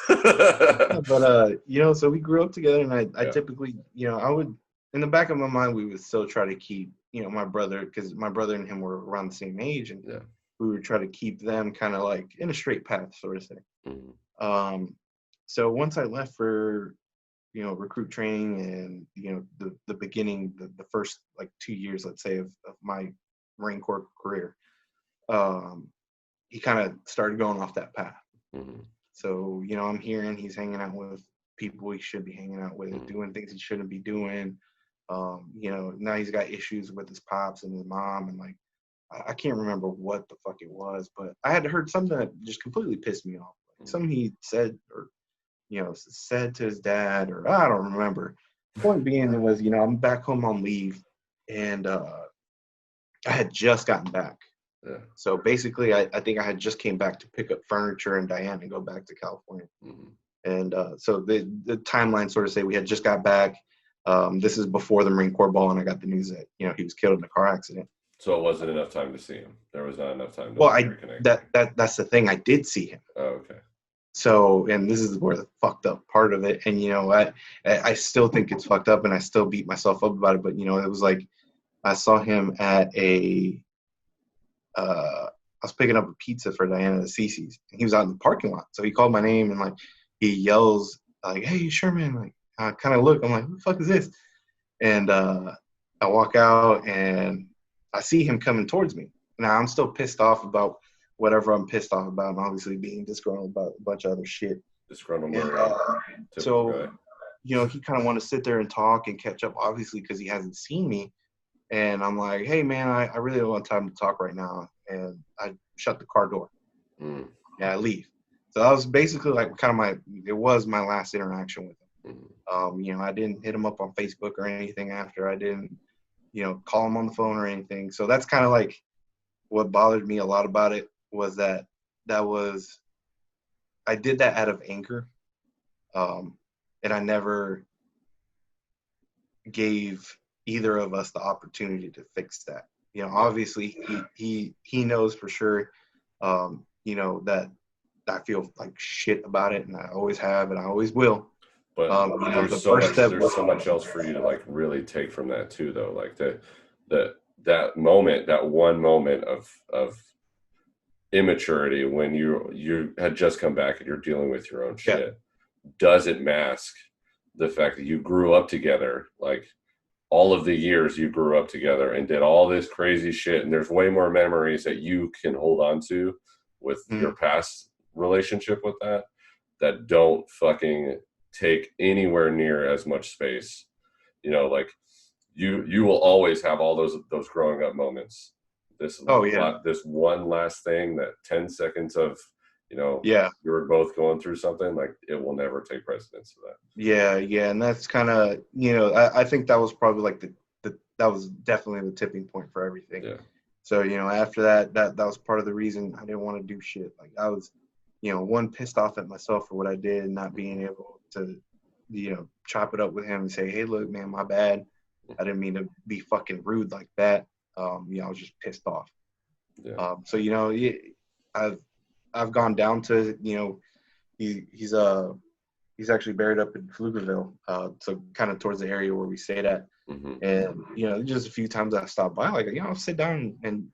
S2: Yeah, but so we grew up together, and I
S1: Yeah.
S2: typically, I would, in the back of my mind, we would still try to keep, my brother, because my brother and him were around the same age, and
S1: Yeah.
S2: we would try to keep them kind of like in a straight path, sort of thing.
S1: Mhm.
S2: So once I left for, recruit training and, the beginning, the first like 2 years, let's say, of my Marine Corps career, he kind of started going off that path.
S1: Mhm.
S2: So, I'm hearing he's hanging out with people he should be hanging out with,
S1: Mhm.
S2: doing things he shouldn't be doing. Now he's got issues with his pops and his mom, and like, I can't remember what the fuck it was, but I had heard something that just completely pissed me off. Like,
S1: Mhm.
S2: something he said, or said to his dad, or I don't remember. Point being, it was, I'm back home on leave, and I had just gotten back.
S1: Yeah.
S2: So basically, I think I had just came back to pick up furniture in Diane and go back to California.
S1: Mhm.
S2: And so the timeline sort of say we had just got back. This is before the Marine Corps ball, and I got the news that he was killed in a car accident.
S1: So it wasn't enough time to see him. There was not enough time to
S2: Well,
S1: like
S2: I
S1: reconnect.
S2: that's the thing. I did see him.
S1: Oh, okay.
S2: So, and this is where the fucked up part of it. And I still think it's fucked up, and I still beat myself up about it. But it was like I saw him at a. I was picking up a pizza for Diana at Cece's, and he was out in the parking lot. So he called my name, and like he yells like, "Hey, Sherman!" Like, I kind of look. I'm like, "Who the fuck is this?" And I walk out, and I see him coming towards me. Now I'm still pissed off about whatever I'm pissed off about, and obviously being disgruntled about a bunch of other shit.
S1: Disgruntled
S2: And
S1: Marine. Typical
S2: so,
S1: guy.
S2: he kind of wanted to sit there and talk and catch up, obviously, because he hasn't seen me. And I'm like, hey, man, I really don't want time to talk right now. And I shut the car door.
S1: Mm.
S2: Yeah, I leave. So that was basically like kind of it was my last interaction with him.
S1: Mm.
S2: I didn't hit him up on Facebook or anything after. I didn't, call him on the phone or anything. So that's kind of like what bothered me a lot about it was that I did that out of anger. And I never gave either of us the opportunity to fix that. Obviously he knows for sure, that I feel like shit about it, and I always have, and I always will.
S1: But
S2: The first step
S1: there's
S2: was
S1: so much else for you to like really take from that too, though. Like that moment, that one moment of immaturity when you had just come back and you're dealing with your own
S2: yeah,
S1: shit doesn't mask the fact that you grew up together, like all of the years you grew up together and did all this crazy shit, and there's way more memories that you can hold on to with your past relationship with that don't fucking take anywhere near as much space. Like you will always have all those growing up moments. This
S2: oh yeah,
S1: this one last thing, that 10 seconds of
S2: yeah,
S1: you were both going through something, like it will never take precedence to that.
S2: yeah, and that's kind of I think that was probably like that was definitely the tipping point for everything.
S1: Yeah.
S2: So after that was part of the reason I didn't want to do shit. Like I was, one, pissed off at myself for what I did, and not being able to, chop it up with him and say, hey, look, man, my bad. I didn't mean to be fucking rude like that. I was just pissed off.
S1: Yeah.
S2: So I've I've gone down to he's actually buried up in Pflugerville, so kind of towards the area where we stayed at.
S1: Mm-hmm.
S2: And just a few times I stopped by, like I'll sit down, and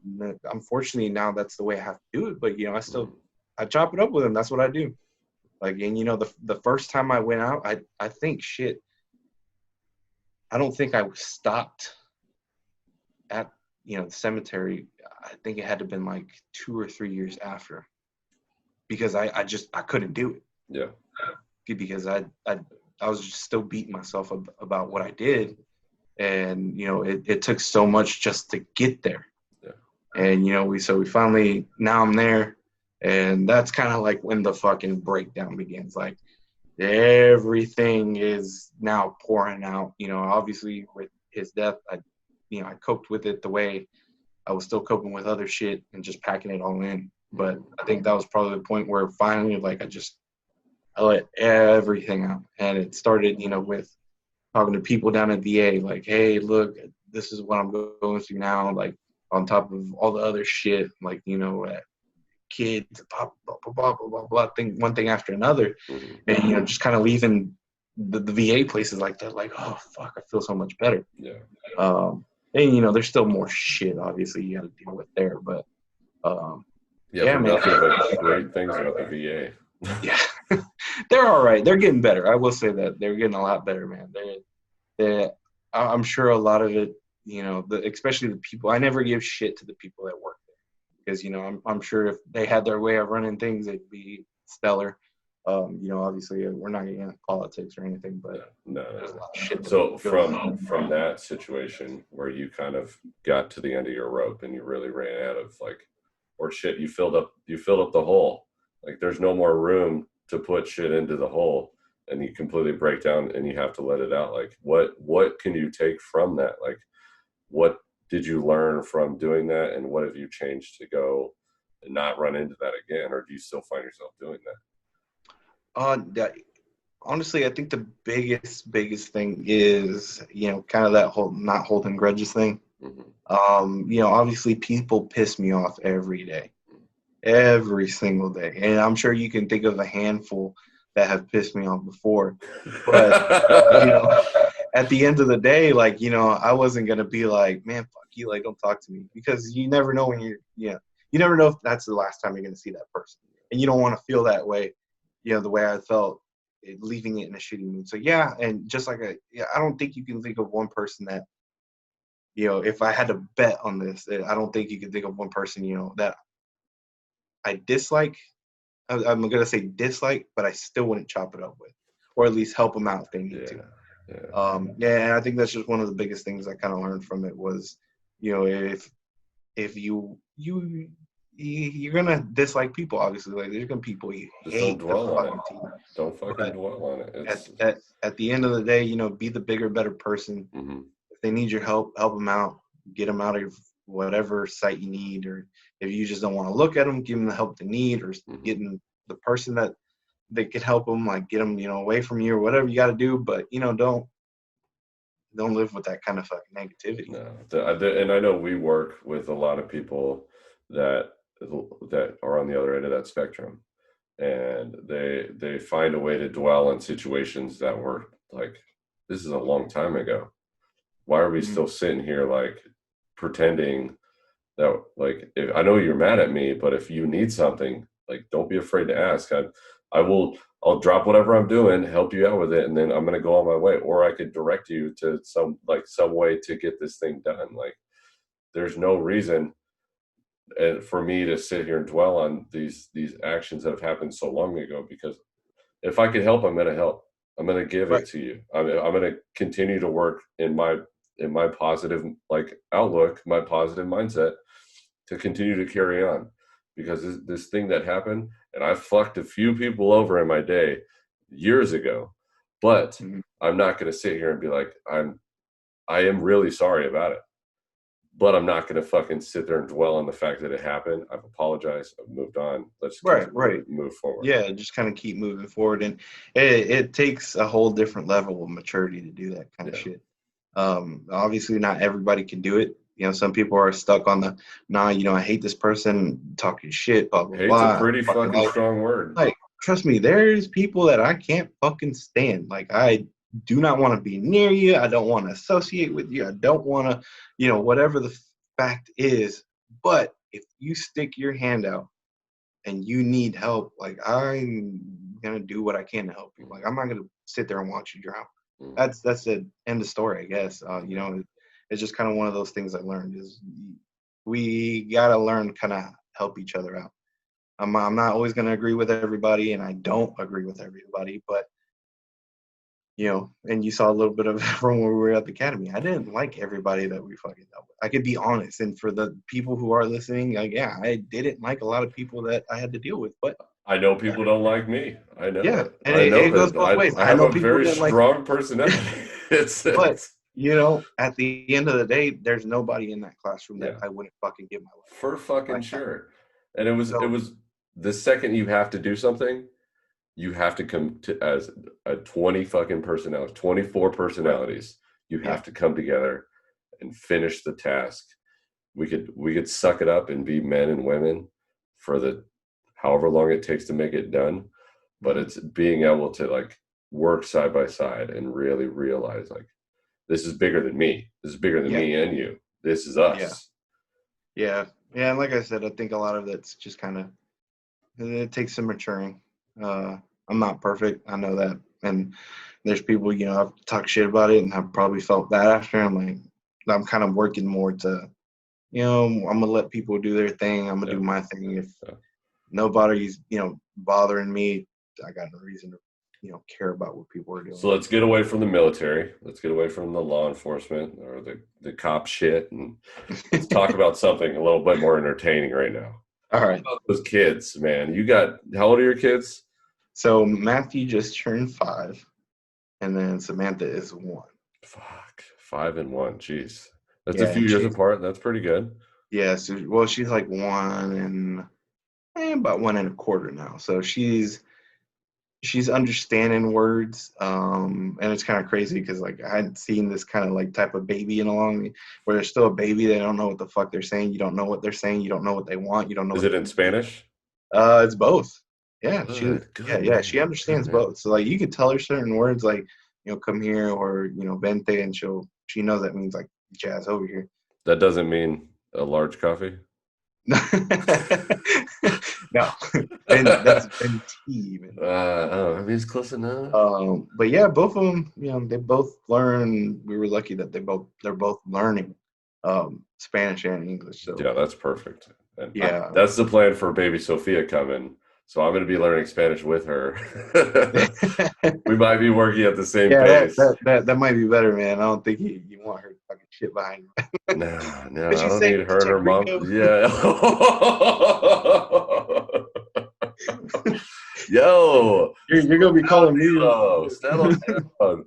S2: unfortunately now that's the way I have to do it. But I chop it up with him. That's what I do. Like, and the first time I went out, I think shit. I don't think I stopped at the cemetery. I think it had to have been like 2 or 3 years after, because I couldn't do it.
S1: Yeah.
S2: Because I was just still beating myself up about what I did, and it took so much just to get there.
S1: Yeah.
S2: And we finally, now I'm there, and that's kind of like when the fucking breakdown begins. Like, everything is now pouring out. Obviously with his death, I coped with it the way I was still coping with other shit and just packing it all in. But I think that was probably the point where finally, like, I let everything out. And it started, with talking to people down at VA, like, hey, look, this is what I'm going through now, like, on top of all the other shit, like, kids, blah, blah, blah, blah, blah, blah, blah, one thing after another.
S1: Mm-hmm.
S2: And, just kind of leaving the VA places like that, like, oh, fuck, I feel so much better.
S1: Yeah.
S2: And, there's still more shit, obviously, you got to deal with there. But,
S1: Yeah,
S2: man.
S1: nothing but great things about the VA.
S2: Yeah. They're all right. They're getting better. I will say that. They're getting a lot better, man. I'm sure a lot of it, especially the people, I never give shit to the people that work there, because, I'm sure if they had their way of running things, it'd be stellar. Obviously we're not getting into politics or anything, but
S1: no.
S2: There's a lot of shit.
S1: So from that situation where you kind of got to the end of your rope and you really ran out of, like, or shit, you filled up the hole. Like, there's no more room to put shit into the hole, and you completely break down and you have to let it out. Like, what can you take from that? Like, what did you learn from doing that, and what have you changed to go and not run into that again? Or do you still find yourself doing that?
S2: Honestly, I think the biggest thing is, kind of that whole not holding grudges thing.
S1: Mm-hmm.
S2: Obviously people piss me off every single day. And I'm sure you can think of a handful that have pissed me off before. But, at the end of the day, like, I wasn't going to be like, man, fuck you, like, don't talk to me. Because you never know you never know if that's the last time you're going to see that person. And you don't want to feel that way, the way I felt, leaving it in a shitty mood. So, yeah, and just like I don't think you can think of one person that, if I had to bet on this, I don't think you can think of one person, that I dislike. I'm going to say dislike, but I still wouldn't chop it up with, or at least help them out if they need to.
S1: Yeah.
S2: And I think that's just one of the biggest things I kind of learned from it was, if you're gonna dislike people, obviously, like, there's gonna be people you
S1: Just
S2: hate.
S1: don't dwell on it. Don't fucking dwell on it.
S2: At the end of the day, be the bigger, better person.
S1: Mm-hmm.
S2: If they need your help them out, get them out of whatever site you need, or if you just don't want to look at them, give them the help they need, or getting the person that they could help them, like, get them, away from you, or whatever you got to do. But don't live with that kind of fucking negativity.
S1: No, and I know we work with a lot of people that are on the other end of that spectrum, and they find a way to dwell on situations that were like, this is a long time ago. Why are we still sitting here, like, pretending that, like, if I know you're mad at me, but if you need something, like, don't be afraid to ask. I'll drop whatever I'm doing, help you out with it, and then I'm gonna go on my way. Or I could direct you to some way to get this thing done. Like, there's no reason for me to sit here and dwell on these actions that have happened so long ago, because if I can help, I'm gonna help. I'm gonna give it to you. I'm gonna continue to work in my positive, like, outlook, my positive mindset, to continue to carry on, because this thing that happened, and I fucked a few people over in my day years ago, but I'm not going to sit here and be like, I am really sorry about it, but I'm not going to fucking sit there and dwell on the fact that it happened. I've apologized. I've moved on. Let's move forward.
S2: Yeah, just kind of keep moving forward, and it takes a whole different level of maturity to do that kind of shit. Obviously, not everybody can do it. You know, some people are stuck on the, nah, you know, I hate this person, talking shit, blah, blah,
S1: Hate's a
S2: blah.
S1: pretty
S2: Fucking
S1: fucking strong word.
S2: like, trust me, there's people that I can't fucking stand. Like, I do not want to be near you. I don't want to associate with you. I don't want to, you know, whatever the fact is. But if you stick your hand out and you need help, like, I'm gonna do what I can to help you. Like, I'm not gonna sit there and watch you drown.
S1: Mm.
S2: That's the end of story, I guess. You know, it's just kind of one of those things I learned is we gotta learn kind of help each other out. I'm not always gonna agree with everybody, and I don't agree with everybody, but you know, and you saw a little bit of from when we were at the academy. I didn't like everybody that we fucking dealt with. I could be honest, and for the people who are listening, like, yeah, I didn't like a lot of people that I had to deal with, but
S1: I know people don't like me. I know
S2: yeah,
S1: it.
S2: and
S1: I know
S2: it goes
S1: that.
S2: both ways.
S1: I
S2: I
S1: have
S2: know
S1: a
S2: people
S1: very
S2: didn't like,
S1: strong personality.
S2: but
S1: It's
S2: you know, at the end of the day, there's nobody in that classroom that
S1: yeah,
S2: I wouldn't fucking give my life
S1: for
S2: for.
S1: fucking
S2: Like that.
S1: sure. And it
S2: So
S1: was the second you have to do something, you have to come to as a 20 fucking personalities, 24
S2: right,
S1: personalities. You
S2: yeah,
S1: have to come together and finish the task. We could suck it up and be men and women for the however long it takes to make it done, but
S2: hmm
S1: it's being able to like work side by side and really realize like this is bigger than me. This is bigger than
S2: yeah,
S1: me and you. This is
S2: yeah,
S1: us.
S2: yeah, yeah. And like I said, I think a lot of that's just kind of it takes some maturing. Uh, I'm not perfect. I know that. And there's people, you know, I've talked shit about it and I've probably felt that after. I'm like, I'm kind of working more to, you know, I'm going to let people do their thing. I'm going to
S1: Yeah.
S2: do my thing. If
S1: Yeah.
S2: nobody's, you know, bothering me, I got no reason to, you know, care about what people are
S1: So
S2: doing.
S1: let's get away from the military. Let's get away from the law enforcement or the cop shit, and let's talk about something a little bit more entertaining right now.
S2: All right.
S1: Those kids, man. You got how old are your kids?
S2: So Matthew just turned 5, and then Samantha is 1.
S1: Fuck, 5 and 1. Jeez, that's a
S2: Yeah,
S1: few
S2: and
S1: years
S2: she's,
S1: apart. That's pretty good.
S2: yeah, so, well, she's like 1 and about 1 1/4 now. So she's understanding words, and it's kind of crazy because like I hadn't seen this kind of like type of baby in a long, where they're still a baby. They don't know what the fuck they're saying. You don't know what they're saying. You don't know what they want. You don't know
S1: Is
S2: what
S1: it
S2: they
S1: in
S2: need.
S1: Spanish?
S2: It's both. Yeah,
S1: Good,
S2: yeah,
S1: good
S2: yeah, she
S1: man, good
S2: understands
S1: man.
S2: both. So like you could tell her certain words like, you know, come here, or, you know, vente, and she knows that means like jazz over here.
S1: That doesn't mean a large coffee.
S2: No, Ben, that's venti even.
S1: Oh, I mean it's close enough.
S2: But yeah, both of them, you know, they both learn. We were lucky that they're both learning Spanish and English. So
S1: Yeah, that's perfect. And
S2: yeah,
S1: that's the plan for baby Sophia coming. So I'm going to be learning Spanish with her.
S2: yeah,
S1: We might be working at the same
S2: that,
S1: pace.
S2: that that that might be better, man. I don't think you want her talking shit behind you.
S1: No, no,
S2: What
S1: I
S2: you
S1: don't
S2: say,
S1: need her and
S2: pinche
S1: her mom.
S2: gringo?
S1: Yeah. Yo,
S2: You're gonna be calling me.
S1: settle down.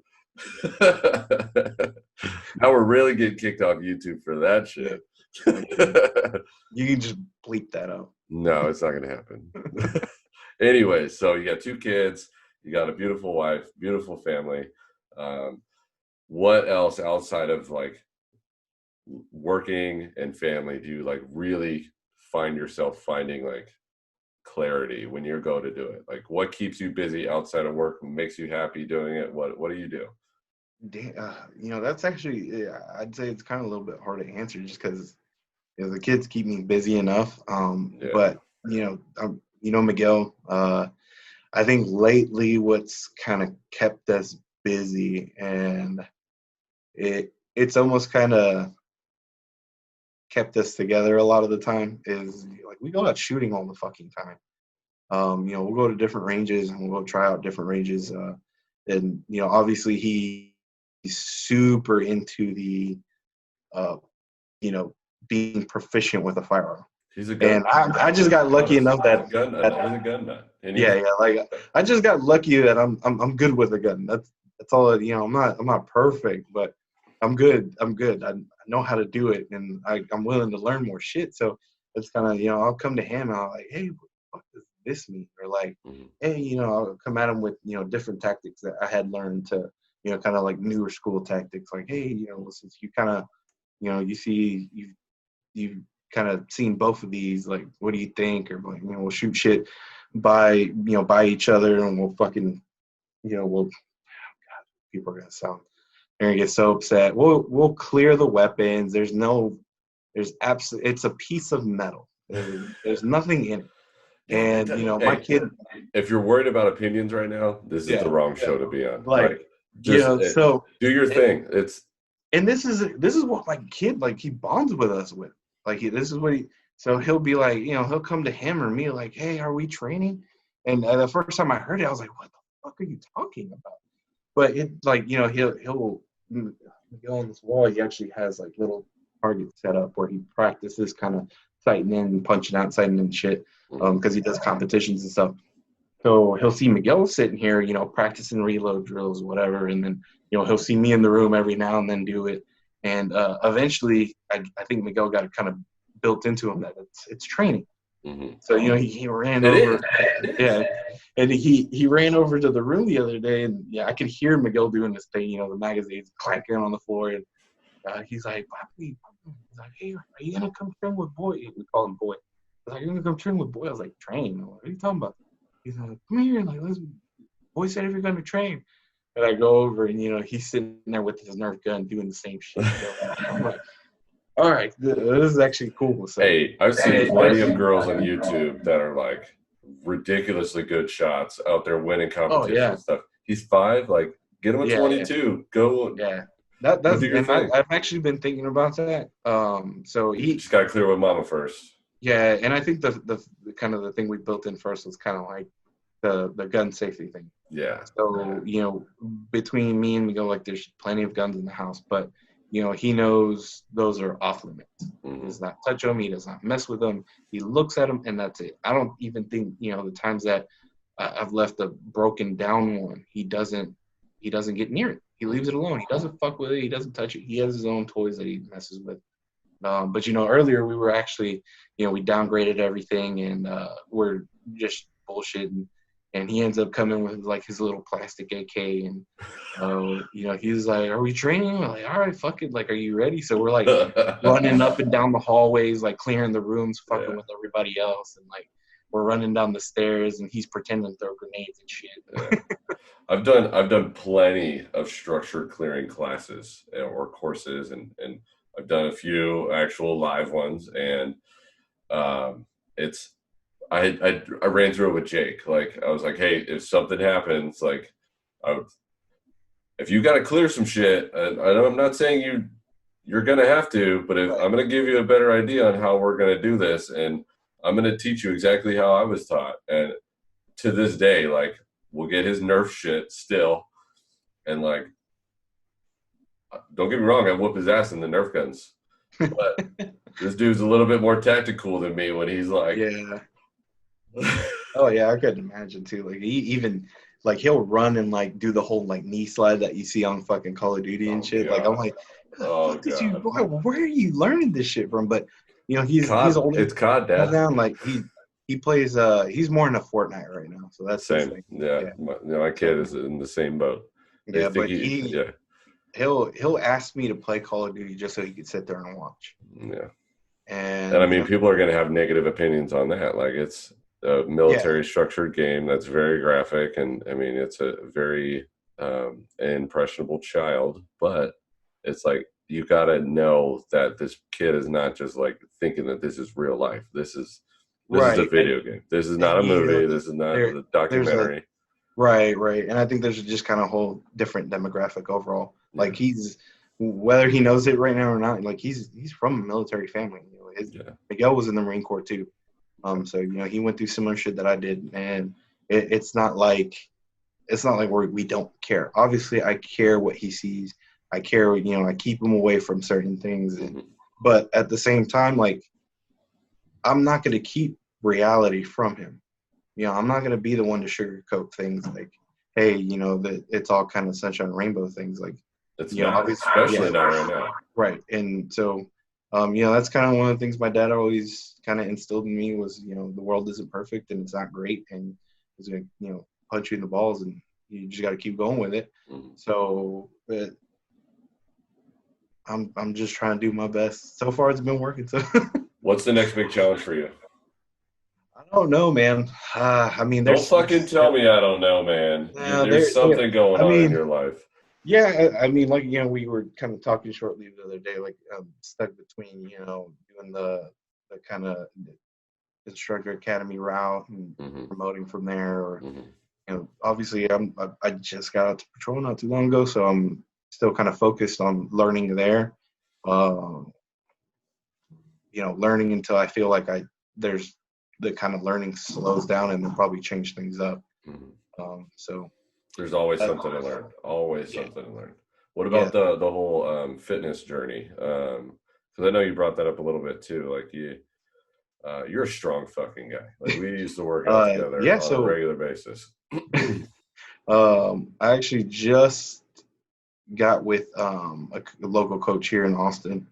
S1: Now we're really getting kicked off YouTube for that
S2: Yeah,
S1: shit.
S2: okay. You can just bleep that out.
S1: No, it's not going to happen. Anyway, so you got 2 kids, you got a beautiful wife, beautiful family. Um, what else outside of like working and family do you like really find yourself finding like clarity when you go to do it? Like what keeps you busy outside of work, makes you happy doing it? What do you do?
S2: You know, that's actually, yeah, I'd say it's kind of a little bit hard to answer just because, you know, the kids keep me busy enough.
S1: Yeah.
S2: But you know, Miguel. I think lately what's kind of kept us busy, and it's almost kind of kept us together a lot of the time, is like we go out shooting all the fucking time. You know, we'll go to different ranges and we'll go try out different ranges. And you know, obviously he's super into the uh, you know, being proficient with a firearm.
S1: He's a gun
S2: And I just got lucky
S1: honest.
S2: enough that,
S1: He's a gun nut. And
S2: yeah,
S1: he's
S2: yeah, like I just got lucky that I'm good with a gun. That's all. You know, I'm not perfect, but I'm good. I'm good. I know how to do it, and I'm willing to learn more shit. So it's kind of, you know, I'll come to him and I'll like, hey, what the fuck does this mean? Or like,
S1: mhm.
S2: hey, you know, I'll come at him with, you know, different tactics that I had learned to kind of like newer school tactics, like, hey, since you kind of, you see you've kind of seen both of these, like, what do you think? Or like, we'll shoot shit by each other, and we'll fucking, we'll people are they're gonna get so upset. We'll clear the weapons. There's absolutely, it's a piece of metal. There's nothing in it. And my kid.
S1: If you're worried about opinions right now, this is the wrong show to be on. Like just
S2: so
S1: do your thing.
S2: This is what my kid, like, he bonds with us with. Like, this is what so he'll be like, he'll come to him or me like, hey, are we training? And the first time I heard it, I was like, what the fuck are you talking about? But it, like, he'll go on this wall. He actually has like little targets set up where he practices kind of sighting in and punching out, sighting in shit, because he does competitions and stuff. So he'll see Miguel sitting here, practicing reload drills, whatever, and then he'll see me in the room every now and then do it. And eventually, I think Miguel got it kind of built into him that it's training.
S1: Mm-hmm.
S2: So he ran over, and he ran over to the room the other day, and I could hear Miguel doing this thing, the magazines clanking on the floor, and he's like, Papi. He's like, hey, are you gonna come train with Boy? We call him Boy. He's like, you're gonna come train with Boy? I was like, train? What are you talking about? He's like, come here, like, listen. Boy said if you're gonna train. And I go over, and he's sitting there with his Nerf gun doing the same shit. I'm like, all right, this is actually cool. So,
S1: hey, I've seen plenty of girls on YouTube that are like ridiculously good shots out there winning competitions and stuff. He's 5, like, get him a 22. Go.
S2: Yeah. I've actually been thinking about that. So
S1: you just gotta clear with mama first.
S2: Yeah, and I think the kind of the thing we built in first was kind of like the gun safety thing.
S1: Yeah.
S2: So between me and Miguel, like, there's plenty of guns in the house, but he knows those are off limits.
S1: Mm-hmm.
S2: He does not touch them. He does not mess with them. He looks at them, and that's it. I don't even think the times that I've left a broken down one, he doesn't get near it. He leaves it alone. He doesn't fuck with it. He doesn't touch it. He has his own toys that he messes with. But earlier we were actually, we downgraded everything, and we're just bullshitting. And he ends up coming with like his little plastic AK, and he's like, "Are we training?" We're like, "All right, fuck it. Like, are you ready?" So we're like running up and down the hallways, like clearing the rooms, fucking with everybody else, and like we're running down the stairs, and he's pretending to throw grenades and shit.
S1: I've done plenty of structured clearing classes or courses, and I've done a few actual live ones, and I ran through it with Jake. Like, I was like, hey, if something happens, like, if you got to clear some shit, I'm not saying you're gonna have to, but if I'm gonna give you a better idea on how we're gonna do this, and I'm gonna teach you exactly how I was taught. And to this day, like, we'll get his Nerf shit still, and like, don't get me wrong, I whoop his ass in the Nerf guns, but this dude's a little bit more tactical than me when he's like,
S2: oh yeah, I couldn't imagine too. Like, he even, like, he'll run and like do the whole like knee slide that you see on fucking Call of Duty and shit. God. Like, I'm like, where are you learning this shit from? But he's older.
S1: It's COD, Dad.
S2: Down, like, he plays. He's more into Fortnite right now, so that's
S1: same. Yeah. My kid is in the same boat.
S2: Yeah, but he'll ask me to play Call of Duty just so he could sit there and watch.
S1: Yeah.
S2: And
S1: I mean, people are going to have negative opinions on that. Like, it's a military structured game that's very graphic, and I mean, it's a very impressionable child, but it's like, you got to know that this kid is not just like thinking that this is real life. This is a video game. This is not a movie. This is not a documentary.
S2: Right. And I think there's just kind of a whole different demographic overall. Like, he's, whether he knows it right now or not, like, he's from a military family. Miguel was in the Marine Corps too. So he went through similar shit that I did, and it's not like we don't care. Obviously, I care what he sees. I care, I keep him away from certain things, but at the same time, like, I'm not going to keep reality from him. I'm not going to be the one to sugarcoat things like, hey, that it's all kind of sunshine and rainbow things. Like,
S1: it's not, especially not right now.
S2: Right. And so, that's kind of one of the things my dad always kind of instilled in me was, the world isn't perfect and it's not great, and it's going to, punch you in the balls and you just got to keep going with it.
S1: Mhm.
S2: So I'm just trying to do my best. So far, it's been working. So
S1: What's the next big challenge for you?
S2: I don't know, man. I mean,
S1: Don't fucking tell me I don't know, man. There's
S2: there.
S1: something going
S2: I
S1: on in
S2: mean,
S1: your life.
S2: yeah. I mean, like we were kind of talking shortly the other day. Like I'm stuck between doing the kind of instructor academy route and
S1: Hmm.
S2: promoting from there, or
S1: Hmm.
S2: obviously I just got out to patrol not too long ago, so I'm still kind of focused on learning there. Um, learning until I feel like there's the kind of learning slows down and then probably change things up.
S1: Hmm.
S2: So
S1: There's always
S2: uh,
S1: something to learn. Always
S2: yeah,
S1: something to learn. What
S2: yeah,
S1: about the whole fitness journey? Because I know you brought that up a little bit too. Like you're a strong fucking guy. Like we used to work out together
S2: yeah.
S1: on a
S2: So
S1: regular basis.
S2: I actually just got with a local coach here in Austin.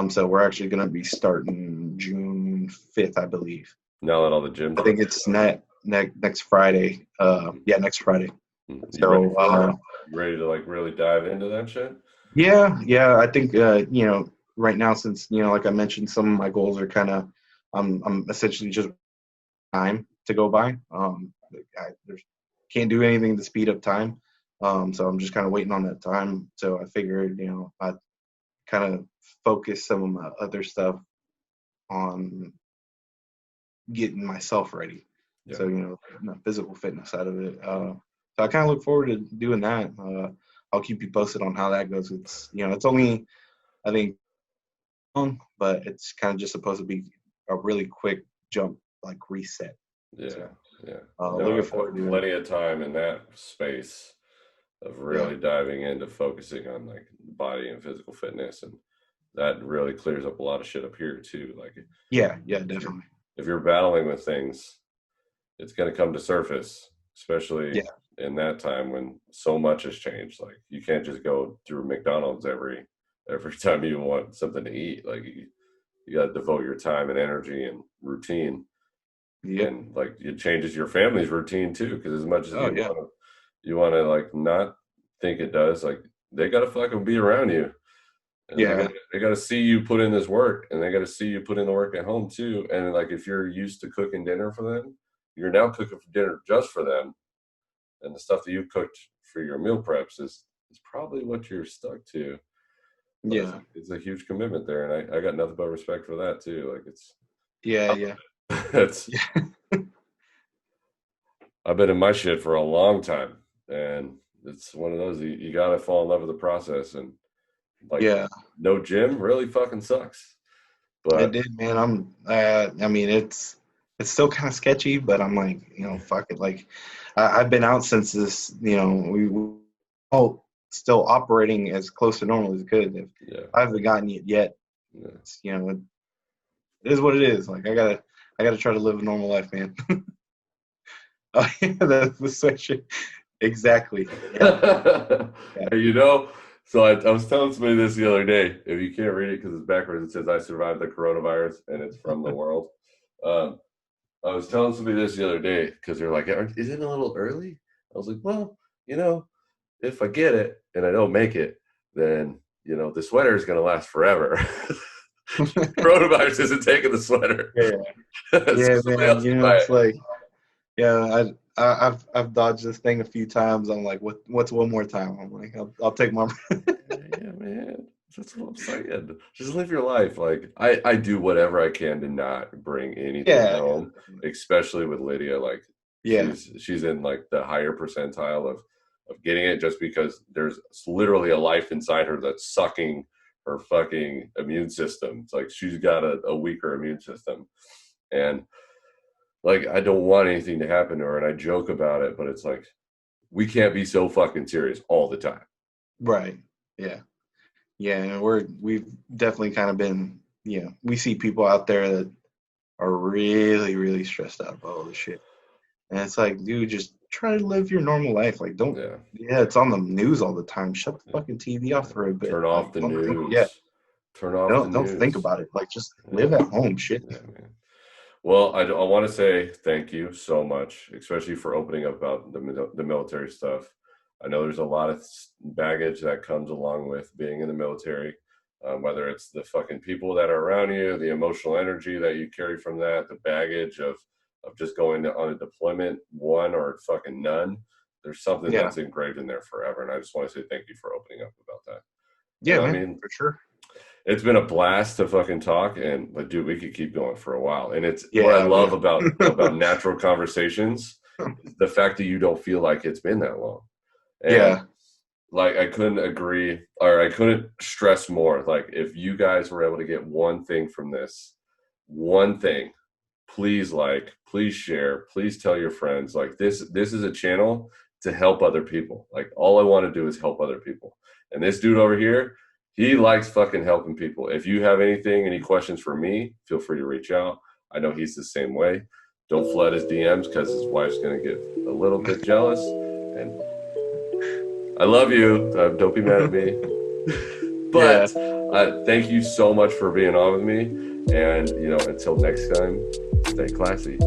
S2: So we're actually going to be starting June 5th, I believe.
S1: Now that all the gyms
S2: I
S1: are
S2: think
S1: open.
S2: it's next Friday. Yeah, next Friday.
S1: You ready
S2: So
S1: for it? You ready to like really dive into that shit?
S2: yeah. I think right now, since like I mentioned, some of my goals are kind of I'm essentially just time to go by. There's can't do anything to speed up time. So I'm just kind of waiting on that time. So I figured I kind of focus some of my other stuff on getting myself ready.
S1: Yeah.
S2: So the physical fitness side of it. So I kind of look forward to doing that. I'll keep you posted on how that goes. It's only I think long, but it's kind of just supposed to be a really quick jump, like reset.
S1: Yeah.
S2: So
S1: Yeah.
S2: looking
S1: No,
S2: forward to it.
S1: plenty of time in that space of
S2: Yeah,
S1: really diving into focusing on like body and physical fitness, and that really clears up a lot of shit up here too. Like
S2: yeah,
S1: if you're
S2: definitely.
S1: if you're battling with things, it's going to come to surface, especially
S2: Yeah,
S1: in that time when so much has changed. Like you can't just go through McDonald's every time you want something to eat. Like you got to devote your time and energy and routine,
S2: yep.
S1: and like it changes your family's routine too. Because as much as
S2: Oh yeah,
S1: you want to like not think it does, like they got to fucking be around you. And
S2: yeah,
S1: they got to see you put in this work, and they got to see you put in the work at home too. And like if you're used to cooking dinner for them, you're now cooking for dinner just for them, and the stuff that you cooked for your meal preps is probably what you're stuck to. But
S2: yeah,
S1: it's a huge commitment there, and I got nothing but respect for that too. Like
S2: yeah.
S1: it's I've been in my shit for a long time, and it's one of those you got to fall in love with the process, and like
S2: Yeah,
S1: no gym really fucking sucks.
S2: it
S1: But
S2: did, man. I mean, it's still kind of sketchy, but I'm like, fuck it. Like, I've been out since this. We all still operating as close to normal as it could. If
S1: yeah,
S2: I haven't gotten it yet,
S1: yeah.
S2: it is what it is. Like, I gotta try to live a normal life, man. Oh, yeah, that's the sweatshirt. Exactly. Yeah. Yeah.
S1: And so I was telling somebody this the other day. If you can't read it because it's backwards, it says I survived the coronavirus and it's from the world. Um, I was telling somebody this the other day because they're like, is it a little early? I was like, well, you know, if I get it and I don't make it, then, the sweater is going to last forever. Coronavirus isn't taking the sweater.
S2: Yeah.
S1: So
S2: Yeah,
S1: somebody
S2: man.
S1: else can buy
S2: It's like, yeah, I've dodged this thing a few times. I'm like, what's one more time? I'm like, I'll take my.
S1: Yeah, man. That's what I'm saying. Just live your life. Like I do whatever I can to not bring anything
S2: Yeah,
S1: home, especially with Lydia. Like
S2: yeah,
S1: she's in like the higher percentile of getting it just because there's literally a life inside her that's sucking her fucking immune system. It's like she's got a weaker immune system. And like I don't want anything to happen to her, and I joke about it, but it's like we can't be so fucking serious all the time.
S2: right. Yeah, yeah, and we've definitely kind of been. We see people out there that are really, really stressed out about all this shit, and it's like, dude, just try to live your normal life. Like, don't.
S1: Yeah.
S2: Yeah, it's on the news all the time. Shut the fucking TV off for a bit.
S1: Turn off
S2: Like,
S1: the
S2: don't think. Yeah,
S1: news. Turn off the
S2: don't think
S1: news.
S2: about it. Like, just live
S1: Yeah,
S2: at home. Shit.
S1: yeah, man. Well, I want to say thank you so much, especially for opening up about the military stuff. I know there's a lot of baggage that comes along with being in the military, whether it's the fucking people that are around you, the emotional energy that you carry from that, the baggage of just going on a deployment, one or fucking none. There's something
S2: Yeah.
S1: that's engraved in there forever. And I just want to say thank you for opening up about that.
S2: Yeah,
S1: And I
S2: man,
S1: mean,
S2: for sure.
S1: it's been a blast to fucking talk, and but dude, we could keep going for a while. And it's what I
S2: Yeah,
S1: love
S2: man.
S1: about natural conversations is the fact that you don't feel like it's been that long. And
S2: Yeah.
S1: like I couldn't agree, or I couldn't stress more. Like if you guys were able to get one thing from this, one thing, please share, please tell your friends. Like this is a channel to help other people. Like all I want to do is help other people. And this dude over here, he likes fucking helping people. If you have any questions for me, feel free to reach out. I know he's the same way. Don't flood his DMs because his wife's gonna get a little bit jealous. And I love you. Don't be mad at me.
S2: Yeah.
S1: But thank you so much for being on with me. And, until next time, stay classy.